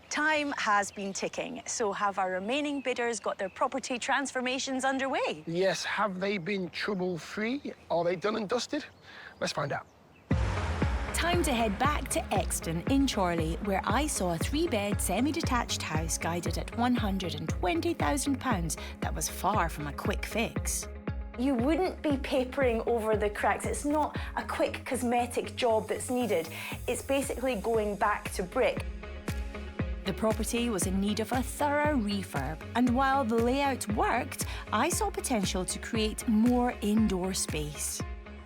Speaker 1: Time has been ticking, so have our remaining bidders got their property transformations underway?
Speaker 2: Yes, have they been trouble-free? Are they done and dusted? Let's find out.
Speaker 3: Time to head back to Exton in Chorley, where I saw a 3-bed semi-detached house guided at £120,000 that was far from a quick fix.
Speaker 1: You wouldn't be papering over the cracks. It's not a quick cosmetic job that's needed. It's basically going back to brick.
Speaker 3: The property was in need of a thorough refurb, and while the layout worked, I saw potential to create more indoor space.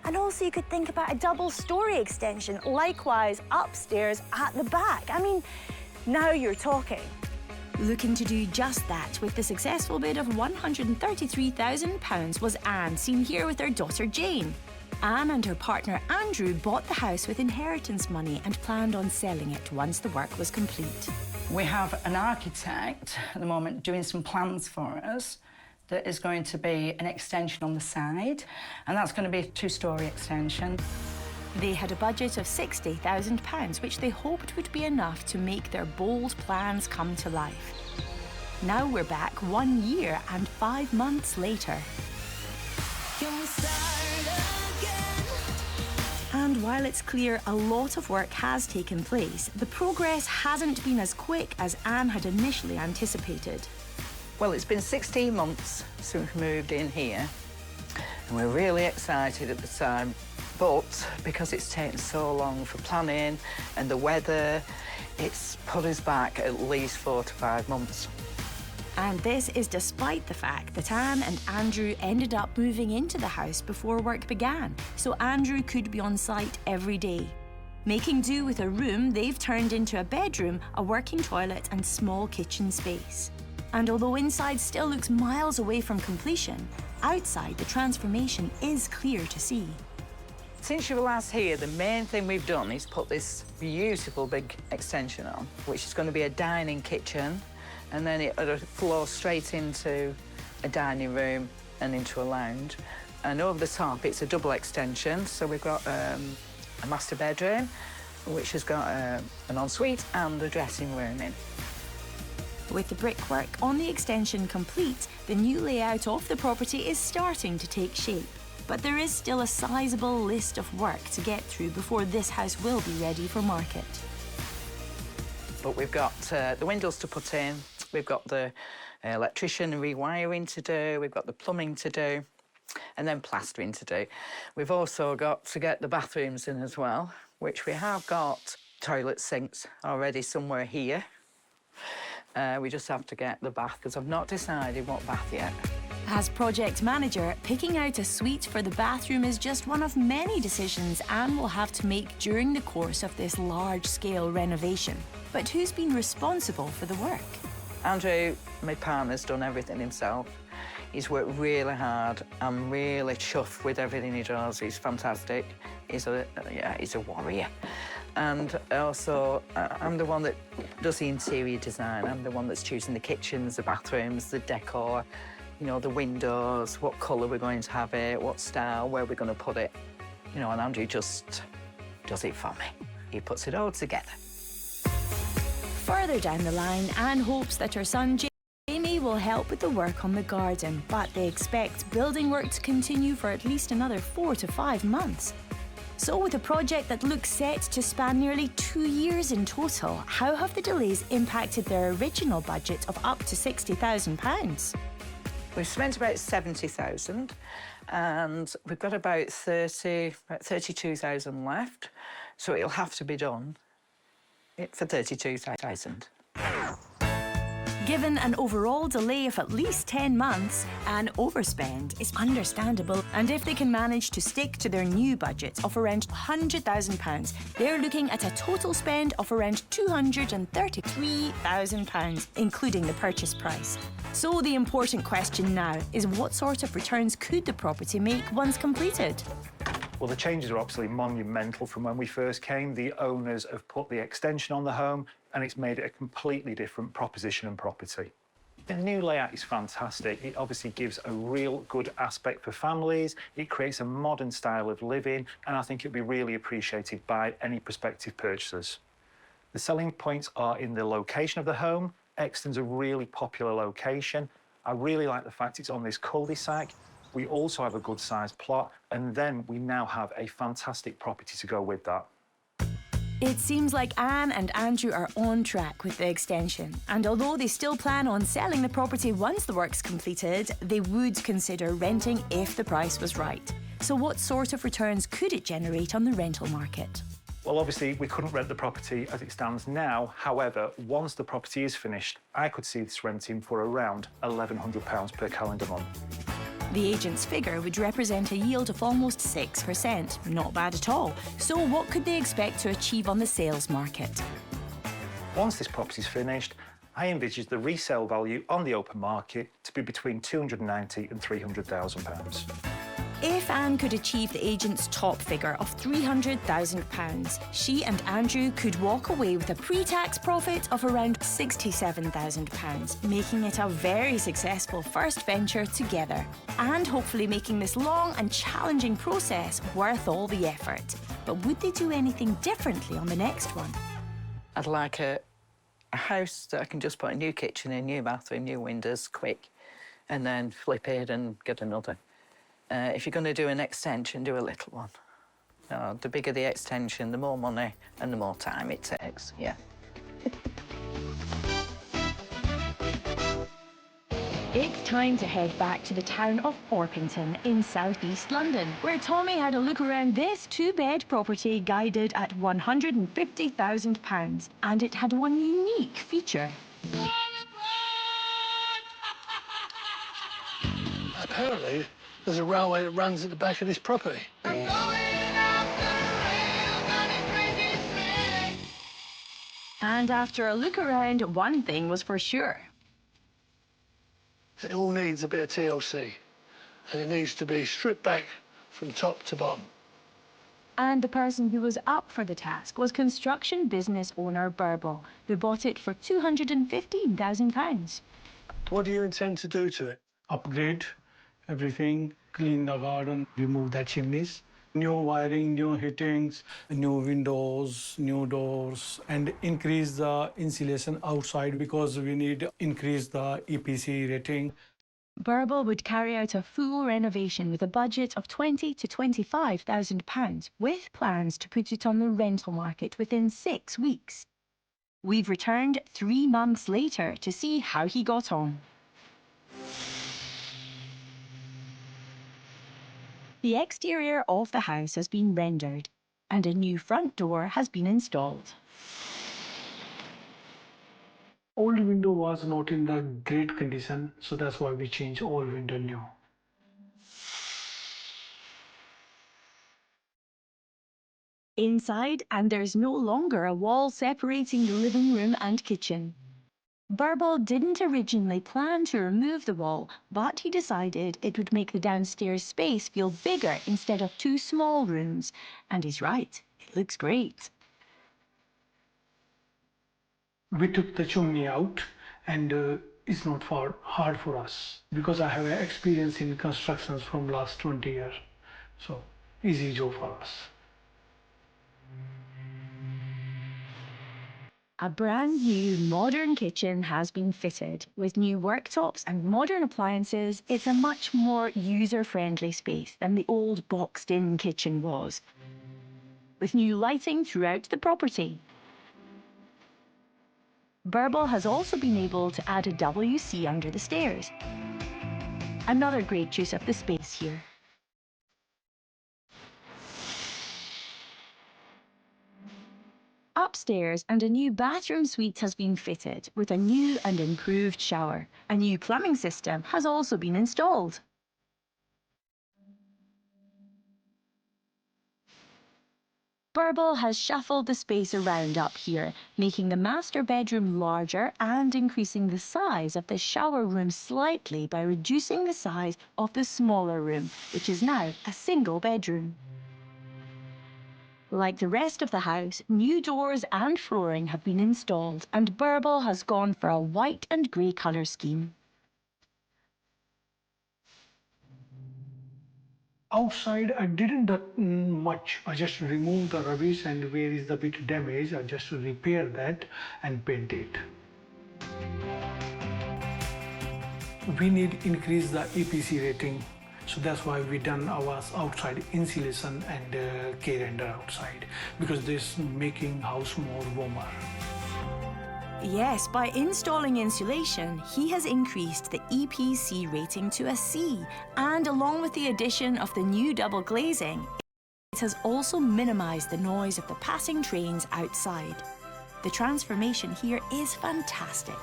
Speaker 1: And also you could think about a double-storey extension, likewise upstairs at the back. I mean, now you're talking.
Speaker 3: Looking to do just that with the successful bid of £133,000 was Anne, seen here with her daughter Jane. Anne and her partner Andrew bought the house with inheritance money and planned on selling it once the work was complete.
Speaker 10: We have an architect at the moment doing some plans for us. There is going to be an extension on the side, and that's going to be a 2-storey extension.
Speaker 3: They had a budget of £60,000, which they hoped would be enough to make their bold plans come to life. Now we're back 1 year and 5 months later.
Speaker 4: Can we start again?
Speaker 3: And while it's clear a lot of work has taken place, the progress hasn't been as quick as Anne had initially anticipated.
Speaker 11: Well, it's been 16 months since we moved in here, and we're really excited at the time. But because it's taken so long for planning and the weather, it's put us back at least 4 to 5 months.
Speaker 3: And this is despite the fact that Anne and Andrew ended up moving into the house before work began, so Andrew could be on site every day. Making do with a room they've turned into a bedroom, a working toilet and small kitchen space. And although inside still looks miles away from completion, outside the transformation is clear to see.
Speaker 11: Since you were last here, the main thing we've done is put this beautiful big extension on, which is going to be a dining kitchen, and then it'll flow straight into a dining room and into a lounge. And over the top, it's a double extension, so we've got a master bedroom, which has got an ensuite and a dressing room in.
Speaker 3: With the brickwork on the extension complete, the new layout of the property is starting to take shape. But there is still a sizable list of work to get through before this house will be ready for market.
Speaker 11: But we've got the windows to put in, we've got the electrician rewiring to do, we've got the plumbing to do, and then plastering to do. We've also got to get the bathrooms in as well, which we have got toilet sinks already somewhere here. We just have to get the bath, because I've not decided what bath yet.
Speaker 3: As project manager, picking out a suite for the bathroom is just one of many decisions Anne will have to make during the course of this large-scale renovation. But who's been responsible for the work?
Speaker 11: Andrew, my partner's done everything himself. He's worked really hard. I'm really chuffed with everything he does. He's fantastic. He's a warrior. And also, I'm the one that does the interior design. I'm the one that's choosing the kitchens, the bathrooms, the decor, you know, the windows, what colour we're going to have it, what style, where we're going to put it. You know, and Andrew just does it for me. He puts it all together.
Speaker 3: Further down the line, Anne hopes that her son Jamie will help with the work on the garden, but they expect building work to continue for at least another 4 to 5 months. So with a project that looks set to span nearly 2 years in total, how have the delays impacted their original budget of up to £60,000?
Speaker 11: We've spent about 70,000, and we've got about 32,000 left, so it'll have to be done for 32,000.
Speaker 3: Given an overall delay of at least 10 months, an overspend is understandable, and if they can manage to stick to their new budget of around £100,000, they're looking at a total spend of around £233,000, including the purchase price. So the important question now is, what sort of returns could the property make once completed?
Speaker 8: Well, the changes are absolutely monumental from when we first came. The owners have put the extension on the home, and it's made it a completely different proposition and property. The new layout is fantastic. It obviously gives a real good aspect for families. It creates a modern style of living, and I think it'll be really appreciated by any prospective purchasers. The selling points are in the location of the home. Exton's a really popular location. I really like the fact it's on this cul-de-sac. We also have a good-sized plot, and then we now have a fantastic property to go with that.
Speaker 3: It seems like Anne and Andrew are on track with the extension, and although they still plan on selling the property once the work's completed, they would consider renting if the price was right. So what sort of returns could it generate on the rental market?
Speaker 8: Well, obviously, we couldn't rent the property as it stands now. However, once the property is finished, I could see this renting for around £1,100 per calendar month.
Speaker 3: The agent's figure would represent a yield of almost 6%. Not bad at all. So what could they expect to achieve on the sales market?
Speaker 8: Once this property's finished, I envisage the resale value on the open market to be between £290,000 and £300,000.
Speaker 3: If Anne could achieve the agent's top figure of £300,000, she and Andrew could walk away with a pre-tax profit of around £67,000, making it a very successful first venture together, and hopefully making this long and challenging process worth all the effort. But would they do anything differently on the next one?
Speaker 11: I'd like a house that I can just put a new kitchen in, new bathroom, new windows, quick, and then flip it and get another. If you're going to do an extension, do a little one. No, the bigger the extension, the more money and the more time it takes, yeah.
Speaker 3: It's time to head back to the town of Orpington in southeast London, where Tommy had a look around this two-bed property guided at £150,000, and it had one unique feature.
Speaker 9: Apparently, there's a railway that runs at the back of this property.
Speaker 3: And after a look around, one thing was for sure.
Speaker 9: It all needs a bit of TLC, and it needs to be stripped back from top to bottom.
Speaker 3: And the person who was up for the task was construction business owner Burble, who bought it for £215,000.
Speaker 9: What do you intend to do to it?
Speaker 14: Upgrade everything, clean the garden, remove the chimneys. New wiring, new heatings, new windows, new doors, and increase the insulation outside because we need to increase the EPC rating.
Speaker 3: Burble would carry out a full renovation with a budget of £20,000 to £25,000, with plans to put it on the rental market within 6 weeks. We've returned 3 months later to see how he got on. The exterior of the house has been rendered, and a new front door has been installed.
Speaker 14: Old window was not in the great condition, so that's why we changed old window new.
Speaker 3: Inside, and there's no longer a wall separating the living room and kitchen. Burble didn't originally plan to remove the wall, but he decided it would make the downstairs space feel bigger instead of 2 small rooms. And he's right, it looks great.
Speaker 14: We took the chimney out, and it's not hard for us because I have experience in constructions from last 20 years. So, easy job for us.
Speaker 3: A brand new modern kitchen has been fitted. With new worktops and modern appliances, it's a much more user-friendly space than the old boxed-in kitchen was, with new lighting throughout the property. Burble has also been able to add a WC under the stairs. Another great use of the space here. Upstairs, and a new bathroom suite has been fitted with a new and improved shower. A new plumbing system has also been installed. Burble has shuffled the space around up here, making the master bedroom larger and increasing the size of the shower room slightly by reducing the size of the smaller room, which is now a single bedroom. Like the rest of the house, new doors and flooring have been installed, and Burble has gone for a white and grey colour scheme.
Speaker 14: Outside, I didn't do much. I just removed the rubbish, and where is the bit damage, I just repair that and paint it. We need increase the EPC rating. So that's why we done our outside insulation and K-render outside, because this making house more warmer.
Speaker 3: Yes, by installing insulation, he has increased the EPC rating to a C, and along with the addition of the new double glazing, it has also minimised the noise of the passing trains outside. The transformation here is fantastic.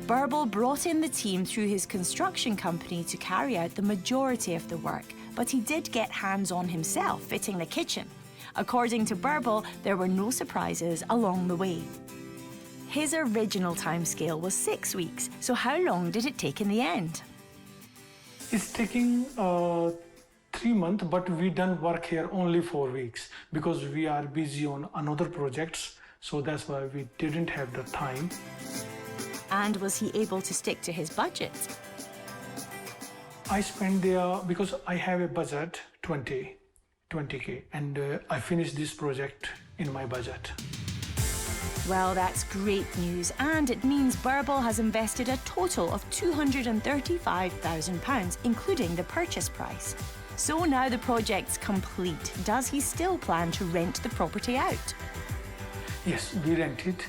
Speaker 3: Burble brought in the team through his construction company to carry out the majority of the work, but he did get hands-on himself fitting the kitchen. According to Burble, there were no surprises along the way. His original timescale was 6 weeks, so how long did it take in the end?
Speaker 14: It's taking 3 months, but we done work here only 4 weeks because we are busy on another projects, so that's why we didn't have the time.
Speaker 3: And was he able to stick to his budget?
Speaker 14: I spent there because I have a budget 20K, and I finished this project in my budget.
Speaker 3: Well, that's great news, and it means Burble has invested a total of £235,000, including the purchase price. So now the project's complete. Does he still plan to rent the property out?
Speaker 14: Yes, we rent it.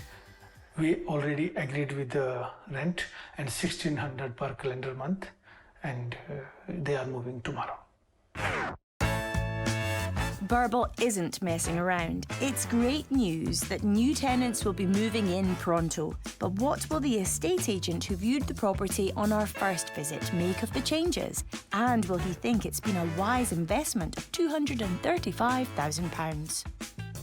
Speaker 14: We already agreed with the rent and 1,600 per calendar month, and they are moving tomorrow.
Speaker 3: Burble isn't messing around. It's great news that new tenants will be moving in pronto. But what will the estate agent who viewed the property on our first visit make of the changes? And will he think it's been a wise investment of £235,000?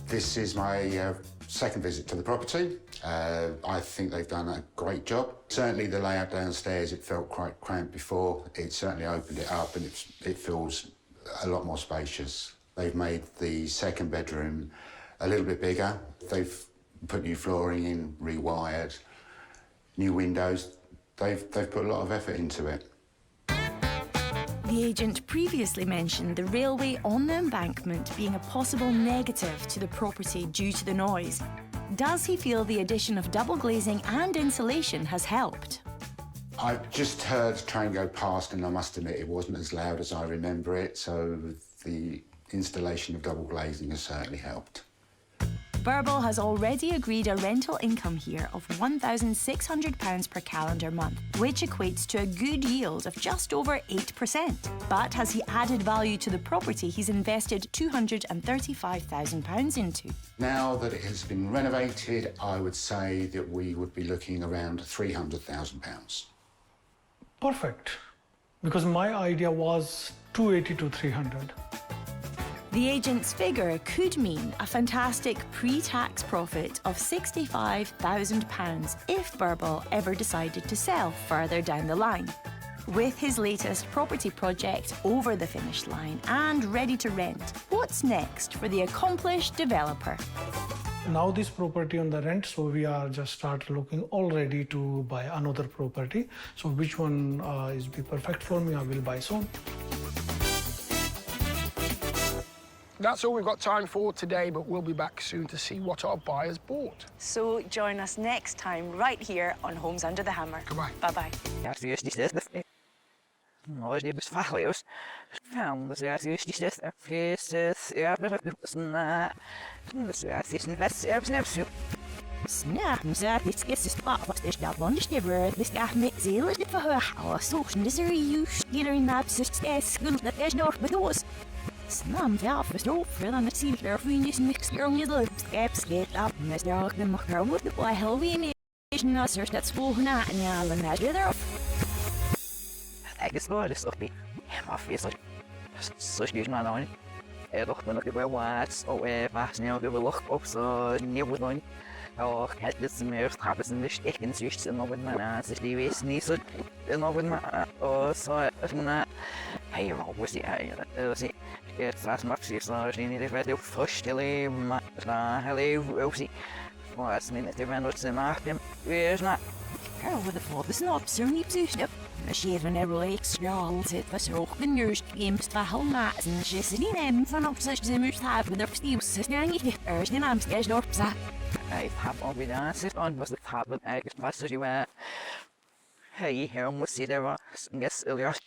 Speaker 13: This is my second visit to the property. I think they've done a great job. Certainly the layout downstairs, it felt quite cramped before. It certainly opened it up and it feels a lot more spacious. They've made the second bedroom a little bit bigger. They've put new flooring in, rewired, new windows. They've put a lot of effort into it.
Speaker 3: The agent previously mentioned the railway on the embankment being a possible negative to the property due to the noise. Does he feel the addition of double glazing and insulation has helped?
Speaker 13: I just heard a train go past and I must admit it wasn't as loud as I remember it, so the installation of double glazing has certainly helped.
Speaker 3: Burble has already agreed a rental income here of £1,600 per calendar month, which equates to a good yield of just over 8%. But has he added value to the property he's invested £235,000 into?
Speaker 13: Now that it has been renovated, I would say that we would be looking around £300,000.
Speaker 14: Perfect, because my idea was 280 to 300.
Speaker 3: The agent's figure could mean a fantastic pre-tax profit of £65,000 if Burble ever decided to sell further down the line. With his latest property project over the finish line and ready to rent, what's next for the accomplished developer?
Speaker 14: Now this property on the rent, so we are just start looking already to buy another property. So which one is be perfect for me, I will buy soon.
Speaker 2: That's all we've got time for today, but we'll be back soon to see what our buyers bought.
Speaker 1: So join us next time right here on Homes Under the Hammer.
Speaker 2: Goodbye.
Speaker 1: Bye-bye.
Speaker 3: Snap, it's a spot, what's this that one? Just never this guy makes a little for her house. So, misery, you getting naps, school that there's no but those. Snam, ja, verstoop, dan het zien er vriendjes niks meer om je loopt. Get up, Mr. Ook de makker moet de boy hell we is nassers dat spoel na en ja, dan had je erop.
Speaker 11: Ik is wel dus op die. Maar vreselijk. Zo is maar dan. Toch ben ik wel wat. Waar snel weer lucht op zo nieuw doen. Och, het is meer hebben ze niet echt in zicht en op mijn naast is die wees niet zo en op mijn zo na hey wat was die zie het staat maar precies zo niet even heel voorstellen maar heel zie was niet te van wat ze maken weer na over de voor de snaps er niet zo snap als je van er extra het was ook de neus games te houden en ze zitten in vanaf ze moest hebben de stiefs niet er is geen naam is nog ik heb al gedaan, het was het hebben eigenlijk was je waar. Hey, hier moet je er was. Yes, earlier.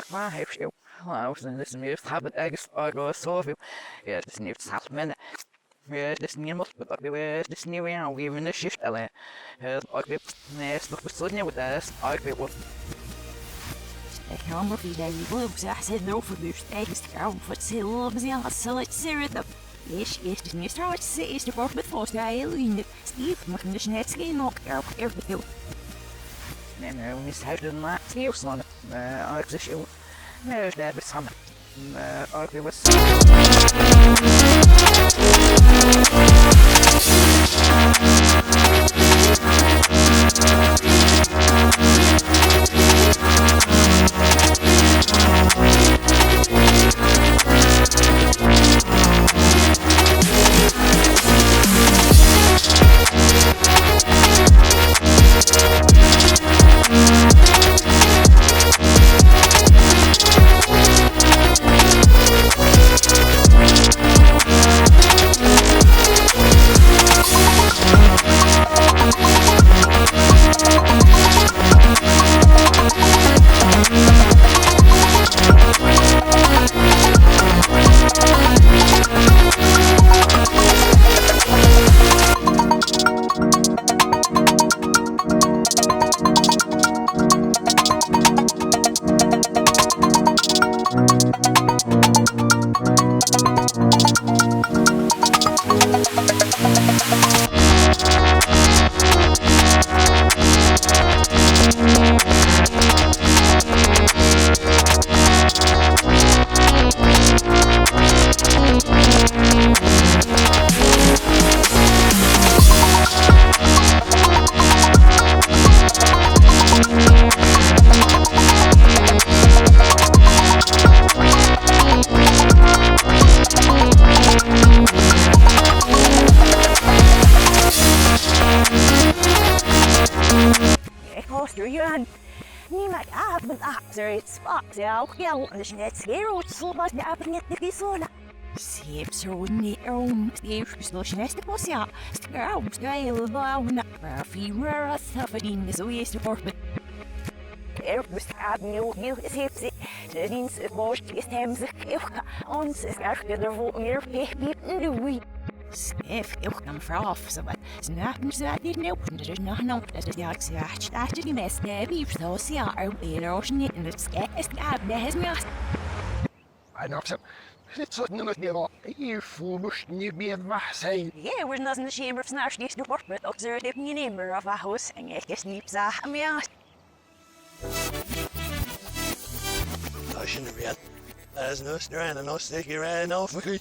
Speaker 11: Waar heb je? Nou, dan is het meer hebben eigenlijk zoveel. Ja, het is niet zelf men. Het is niet meer, maar het is niet meer. We hebben een shift alleen. Het ook weer nee, is nog besloten met dat. Ook weer wat. Ik ga maar die day wil zeggen no voor dus eigenlijk voor het heel bezig als het is dus niet trouwens is de voor met voorstel in Steve mag dus net geen nog erg nee we mis huizen maar nieuws dan ik zeg je nee daar is samen ook weer was
Speaker 15: poster Jan. Niemand abend achter het spots ook heel dus net schero slobat de abend net die zona. Siep zo niet om die slosh neste posia. Skraum stijl launa. Maar fever suffering zo is de portman. Bestaat nieuw heel gezegd. De dienst het borst is hem zich ons is erg er voor meer piepen de wie. Schef ook dan vraf zo wat. Snappen ze niet nieuw. Er is nog dat is ja gezegd. Dat is die meeste wie zo ja er weer niet in het skep is de meer.
Speaker 2: En op zo. Dit soort nummers niet al. Hier moest niet meer weg zijn.
Speaker 15: Ja, we're not in the chamber of snarsh die de bord met observe if you name of a house en ik is niet zagen meer.
Speaker 9: Als je er weer als no strand en no stick je ran off with you.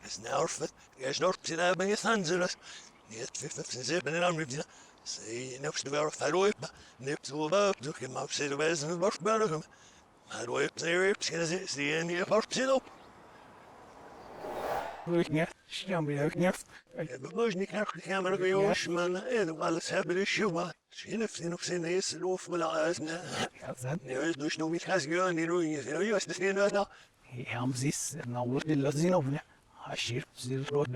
Speaker 9: It's now fit. There's no sit out by your sons in us. Yes, 50 and 7 and I'm with see, next to our fat whip. Nips all up, took him up, said the best and the worst better him. Fat whip, say rips, can I see the end of your first sit up? Maar moest niet naar de kamer bij ons, man. En alles hebben de schoen. Misschien nog zijn eerste of wel uit. Nee, dus nog niet gaan gaan die roeien. Juist, dat is niet nou.
Speaker 14: Ja, precies. Nou, wordt die laat zien op. Als je ziet rood,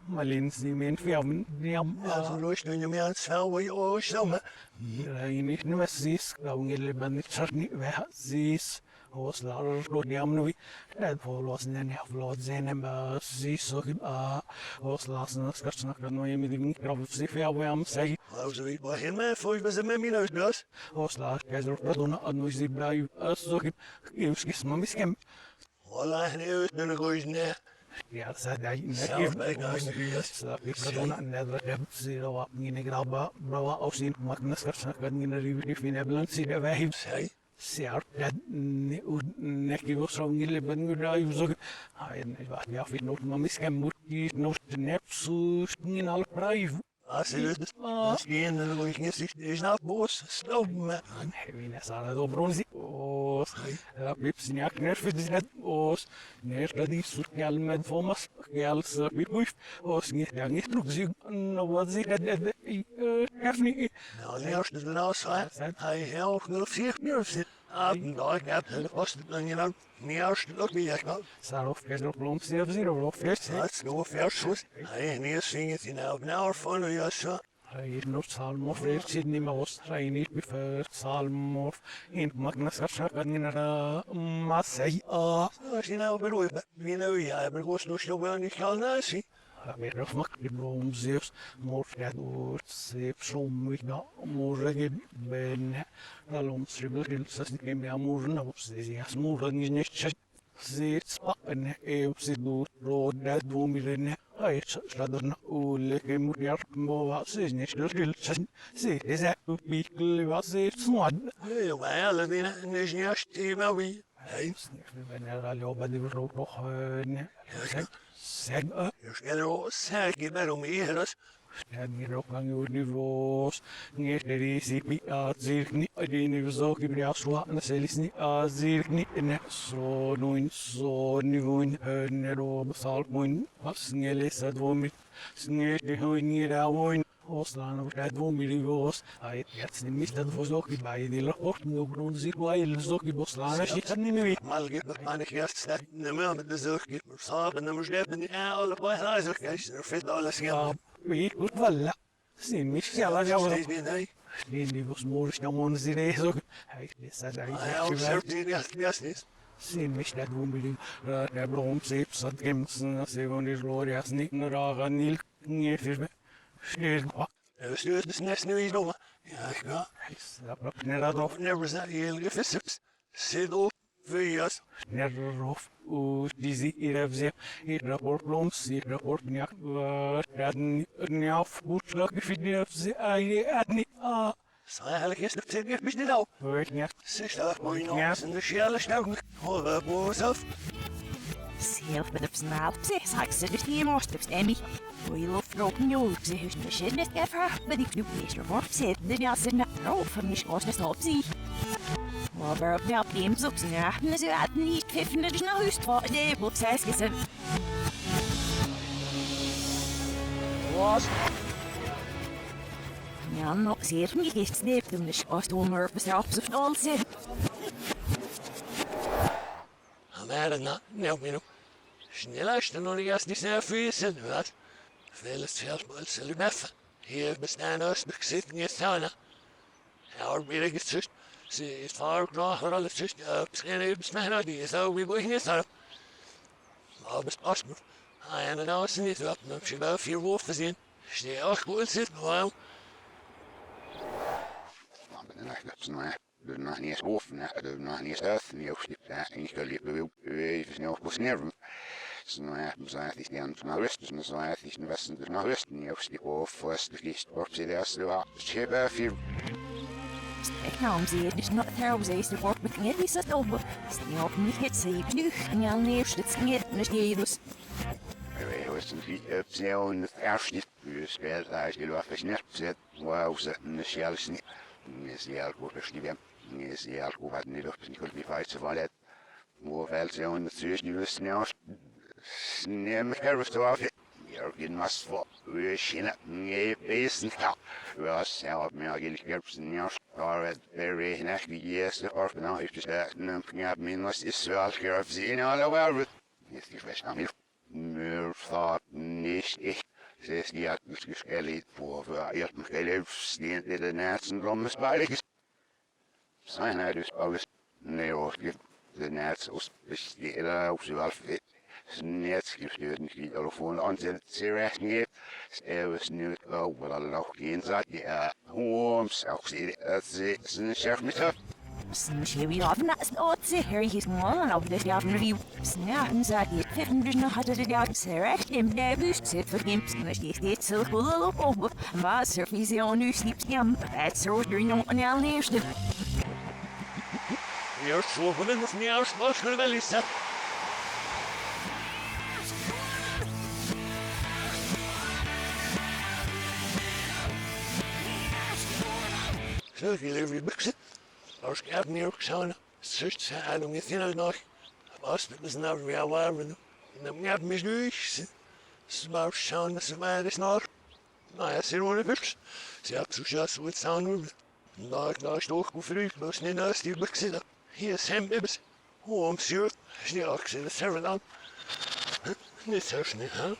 Speaker 14: malin zien men filmen. Ja,
Speaker 9: zo los nu je meer aan het spel waar je oors zo.
Speaker 14: Je niet meer ziet, nou je leven niet zo niet weg ziet. Hos later rood die amnui. Dat volgens den afload zijn en ziet zo hos laatste sketsen kan nooit meer die krap zich veel warm zeggen.
Speaker 9: Hoe zo iets begin maar voor je ze met mij nou dus.
Speaker 14: Hos laat je zo dat doen aan nooit die blij zo ik maar misschien.
Speaker 9: Wallah nee, dan een goeie nee.
Speaker 14: Ja, dat zei hij.
Speaker 9: Zelf bij naast de huis.
Speaker 14: Ik ga doen aan net heb ze wat niet grabba, brava of zien maar net sketsen kan niet review in hebben zie dat wij
Speaker 9: zei.
Speaker 14: Siar dat neki was zo niet leven gedaan zo. En wat ja vind nog maar misschien moet je nog de nepsu in al prive.
Speaker 9: Als je dus misschien dan gooi je niet is nou boos stop me.
Speaker 14: Wie net aan het bronzi. Oh, dat bips nietak nerf is net os. Nee, dat is zo gel met Thomas. Gel zo bips. Os niet ja niet terug zien wat zie dat erf niet.
Speaker 9: Nou, eerst is nou zo. Hij helpt nog zich meer zit. Dag heb het was dan je nou niet eerst ook niet echt nou.
Speaker 14: Sarov is op blom zero of first.
Speaker 9: Dat is nog vers. Hij niet zien het in nou van je zo.
Speaker 14: Hij is nog salm of first zit niet meer was. Hij niet befer salm of in Magnus kan in Masai.
Speaker 9: Als je nou bedoelt, wie nou ja, maar was nog zo wel niet gaan nazi.
Speaker 14: Weer of mak die blom zeus morgen door zeep som ik nou morgen ben alom stribbel zes niet meer morgen op ze ja morgen is niet zit spappen op ze door rood dat doen we hij staat er nou lekker moet je maar ze is niet stil ze is het pikkel was het smart
Speaker 9: ja maar dat is niet echt maar wie
Speaker 14: hij ben er al op de rood nog zeg
Speaker 9: je zeg je maar om hier dus
Speaker 14: en hier ook aan je niveaus niet de recipe zie niet die niveaus ook die ja zo en ze is niet zie niet en zo doen zo niveau en op zal moet was niet is dat we met niet de hoe niet daar Oslan of dat niveaus hij het niet dat was ook bij die rapport nu grond zich wel zo die Oslan is het niet meer
Speaker 9: mal gibt man nicht erst nimmer mit der Sucht gibt صار انه مش جايب من alle bei Reise gehst fit alles ja
Speaker 14: wie gut valla sim mich ja la ja die was morgens dan moeten ze deze hij is dat
Speaker 9: hij
Speaker 14: sim mich dat doen der brom zeep zat gemsen ze van die glorias niet naar ganil niet vir schnell
Speaker 9: es ist das nächste nu is nog ja ik ga
Speaker 14: Nerov
Speaker 9: never that heel gefisst sit op Vias.
Speaker 14: Nerov dizi irevze rapport bloms rapport niak dat niaf boetlag gefidevze ai adni
Speaker 9: Eigenlijk is het zeker bis dit al.
Speaker 14: Weet niet.
Speaker 9: Zeg dat mooi nog in de schelle stout. Hoor boos af.
Speaker 15: Zelf met op snaal, zeg ze dus hier moest op stemmy. We lopen op nieuw, ze heeft de shit net even, maar die knoep is er voor zit. De jassen naar rood van de schoos net op zie. Maar op de games op zijn en ze had niet pfiffen, dat is nou juist wat de op zes gezet. Ja, nog zeer niet is dit de schoostomer bestraft of alles.
Speaker 9: Maar nou, nou, sneller dan die als die snel vissen, wat? Veel zelfs wel zullen beffen. Hier bestaan ons bezit niet sauna. Our big is just, ze is far graag alles just, misschien bestaan die zo we boeien is op. Maar bespassen. En dan als niet op, dan je wel vier wolven zien. Snel ook goed zit, wel.
Speaker 13: Er nog niet eens hoofd, er nog niet eens uit, niet ook niet. En ik kan liever even snel op sneeuwen. Zo ja, zaad is dan naar westen, zo ja, is naar westen, dus naar westen, niet ook niet of west, is op z'n eerste waar. Schip vier.
Speaker 15: Ik nam ze dus not trouwens is de work met niet is dat over. Snel op niet het zeep nu. En ja, nee, het niet dus niet dus.
Speaker 13: We was een snel in het eerste. We spelen daar je wel versneld zet. Wauw, ze een sjaal's niet. Is die alcohol verschieben. Is die alcohol wat niet op niet goed bevalt ze van het. Hoe veel ze on het zuur nu snel. Neem er zo af. Hier geen mas voor. We zien nee beesten. We was zelf meer gelijk snel. Maar het very next years of now if just that ja minus is wel scherp zien alle wel. Is die best aan meer thought niet ik. Ze is die uitgeskellet voor eerst nog heel steen in de nassen rom spijlig. Zijn hij dus alles nee hoor de nats os besteden op zowel fit. Net gestuurd niet die telefoon aanzet serieus niet. Er was nu ook wel nog geen zat ja. Hoe zelfs het is een chef met haar.
Speaker 15: Misschien wie af na het zeker is mal op de jaar review. Snappen zat je 500 nog had het jaar serieus in de bus zit voor hem. Misschien dit zo wel op. Maar service nu sliept hem. Het soort er nog een al eerste.
Speaker 9: Eerst voor de sneeuws was er wel eens. Zo, je leert weer buksen. Als ik heb niet ook zo'n zucht zei, om je zinnen nog. Was het dus nou weer warm. En dan heb ik me nu. Ze maar zo'n, ze maar is nog. Nou ja, ze doen het buksen. Ze had zo juist wat zo'n. Daar is toch goed vroeg, maar niet naast die buksen. Hier is hem, bibbes. Hoe om zuur. Is niet ook, ze is er dan. Niet zo snel, hè?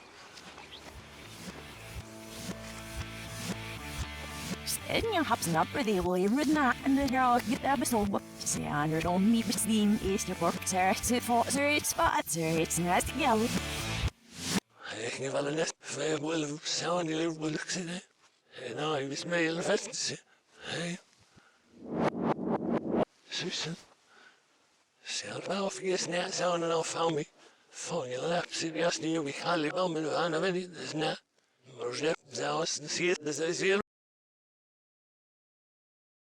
Speaker 15: En je hebt snap dat je wil je na en de jou je hebben zo. Ze aan er om niet bezien is de work zit voor ze het spot ze het net geld.
Speaker 9: Ik heb wel een net veel willen zo'n die leuk willen zitten. En nou, je wist mee in de vesten. Hé. Zussen. Zelf wel of je net zo'n en al van me. Van je lap serieus niet, ik ga wel met de handen, weet je, dus net. Maar ze zelfs de ziet, dat is heel